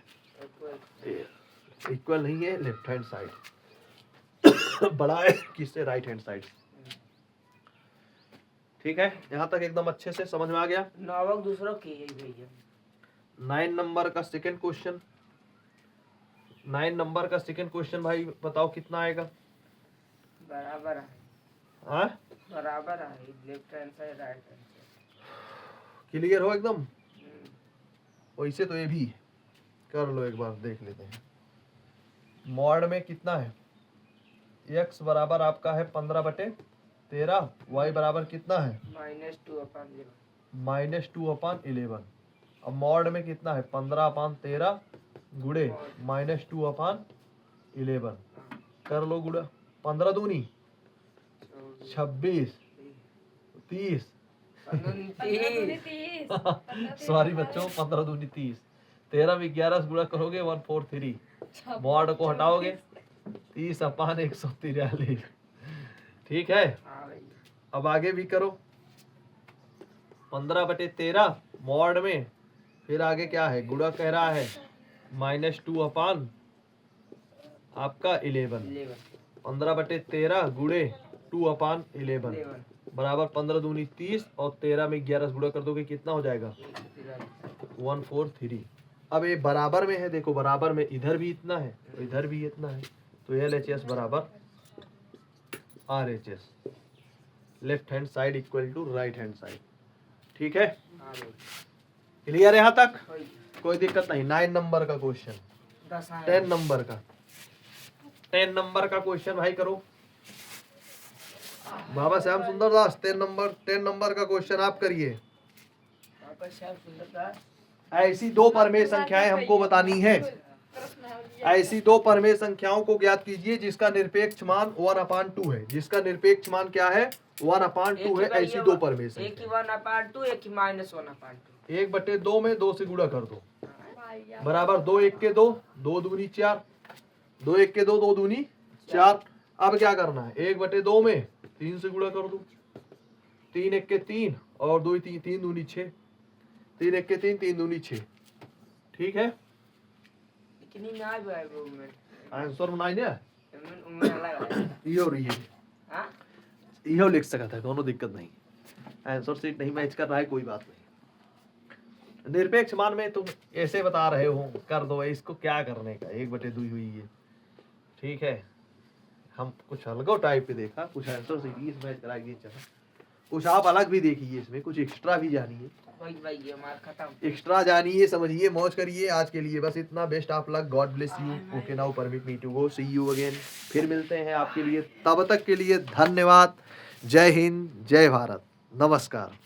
इक्वल नहीं है लेफ्ट हैंड साइड बड़ा है किससे राइट हैंड साइड। ठीक है, यहाँ तक एकदम अच्छे से समझ में आ गया। नौवक दूसरों की है भैया। 9 नंबर का सेकंड क्वेश्चन, 9 नंबर का सेकंड क्वेश्चन भाई बताओ कितना आएगा। बराबर है, हाँ बराबर है, left hand side right hand side. Clear हो एकदम। वैसे तो ये भी कर लो, एक बार देख लेते हैं। मॉड में कितना है, x बराबर आपका है 15/13, y बराबर कितना है -2/11। अब मॉड में कितना है 15/13 गुड़े -2/11। कर लो गुड़ा, 15 दूनी 26, 30 सॉरी बच्चों, 15 दूनी 30, 13 में 11 से गुणा करोगे 143, मॉड को हटाओगे 30/143। ठीक है, अब आगे भी करो। 15/13 मॉड में, फिर आगे क्या है, गुणा कह रहा है -2/11। 15/13 गुणे 2/11 बराबर 15 दूनी 30 और 13 में 11 गुणा कर दोगे कितना हो जाएगा 143। अब ये बराबर में है, देखो बराबर में इधर भी इतना है तो इधर भी इतना है, तो LHS बराबर RHS, left hand side equal to right hand side. ठीक है, क्लियर है यहाँ तक, कोई दिक्कत नहीं। 9 नंबर का क्वेश्चन, 10 नंबर का, 10 नंबर का क्वेश्चन भाई करो। बाबा श्याम सुंदर दास 10 नंबर का क्वेश्चन आप करिए। बाबा श्याम सुंदर दास, ऐसी दो परमेय संख्याएं हमको बतानी है। ऐसी दो परमेय संख्याओं को ज्ञात कीजिए जिसका निरपेक्ष मान 1/2 है। जिसका निरपेक्ष मान क्या है 1/2 है। ऐसी दो परमेय एक संख्या, ही 1/2, एक ही -1/2। 1/2 में 2 से गुणा कर दो बराबर 2 1 के 2, 2 दूनी 4, 2 1 के 2, 2 दूनी 4। अब क्या करना है, 1/2 में 3 से गुणा कर दो, 3 1 के 3 और 2 3 दूनी 6, 3 1 के 3, 3 दूनी 6। ठीक है, कितनी ना भी है वो में आंसर बनाई ना उम्र अलग है। इहो रही है, हां इहो लिख सकता है, दोनों दिक्कत नहीं। आंसर सीट नहीं मैच कर रहा है कोई बात नहीं। निरपेक्ष मान में तुम ऐसे बता रहे हो, कर दो, इसको क्या करने का, 1/2 हुई है। ठीक है, हम कुछ अलग टाइप पे देखा, कुछ आंसर सीरीज मैच करा के चला, कुछ आप अलग भी देखिए, इसमें कुछ एक्स्ट्रा भी जानिए, भाई ये मार खत्म, एक्स्ट्रा जानिए, समझिए, मौज करिए। आज के लिए बस इतना। Best of luck, God bless you. Okay now permit me to go, see you again. फिर मिलते हैं आपके लिए, तब तक के लिए धन्यवाद। जय हिंद, जय भारत, नमस्कार।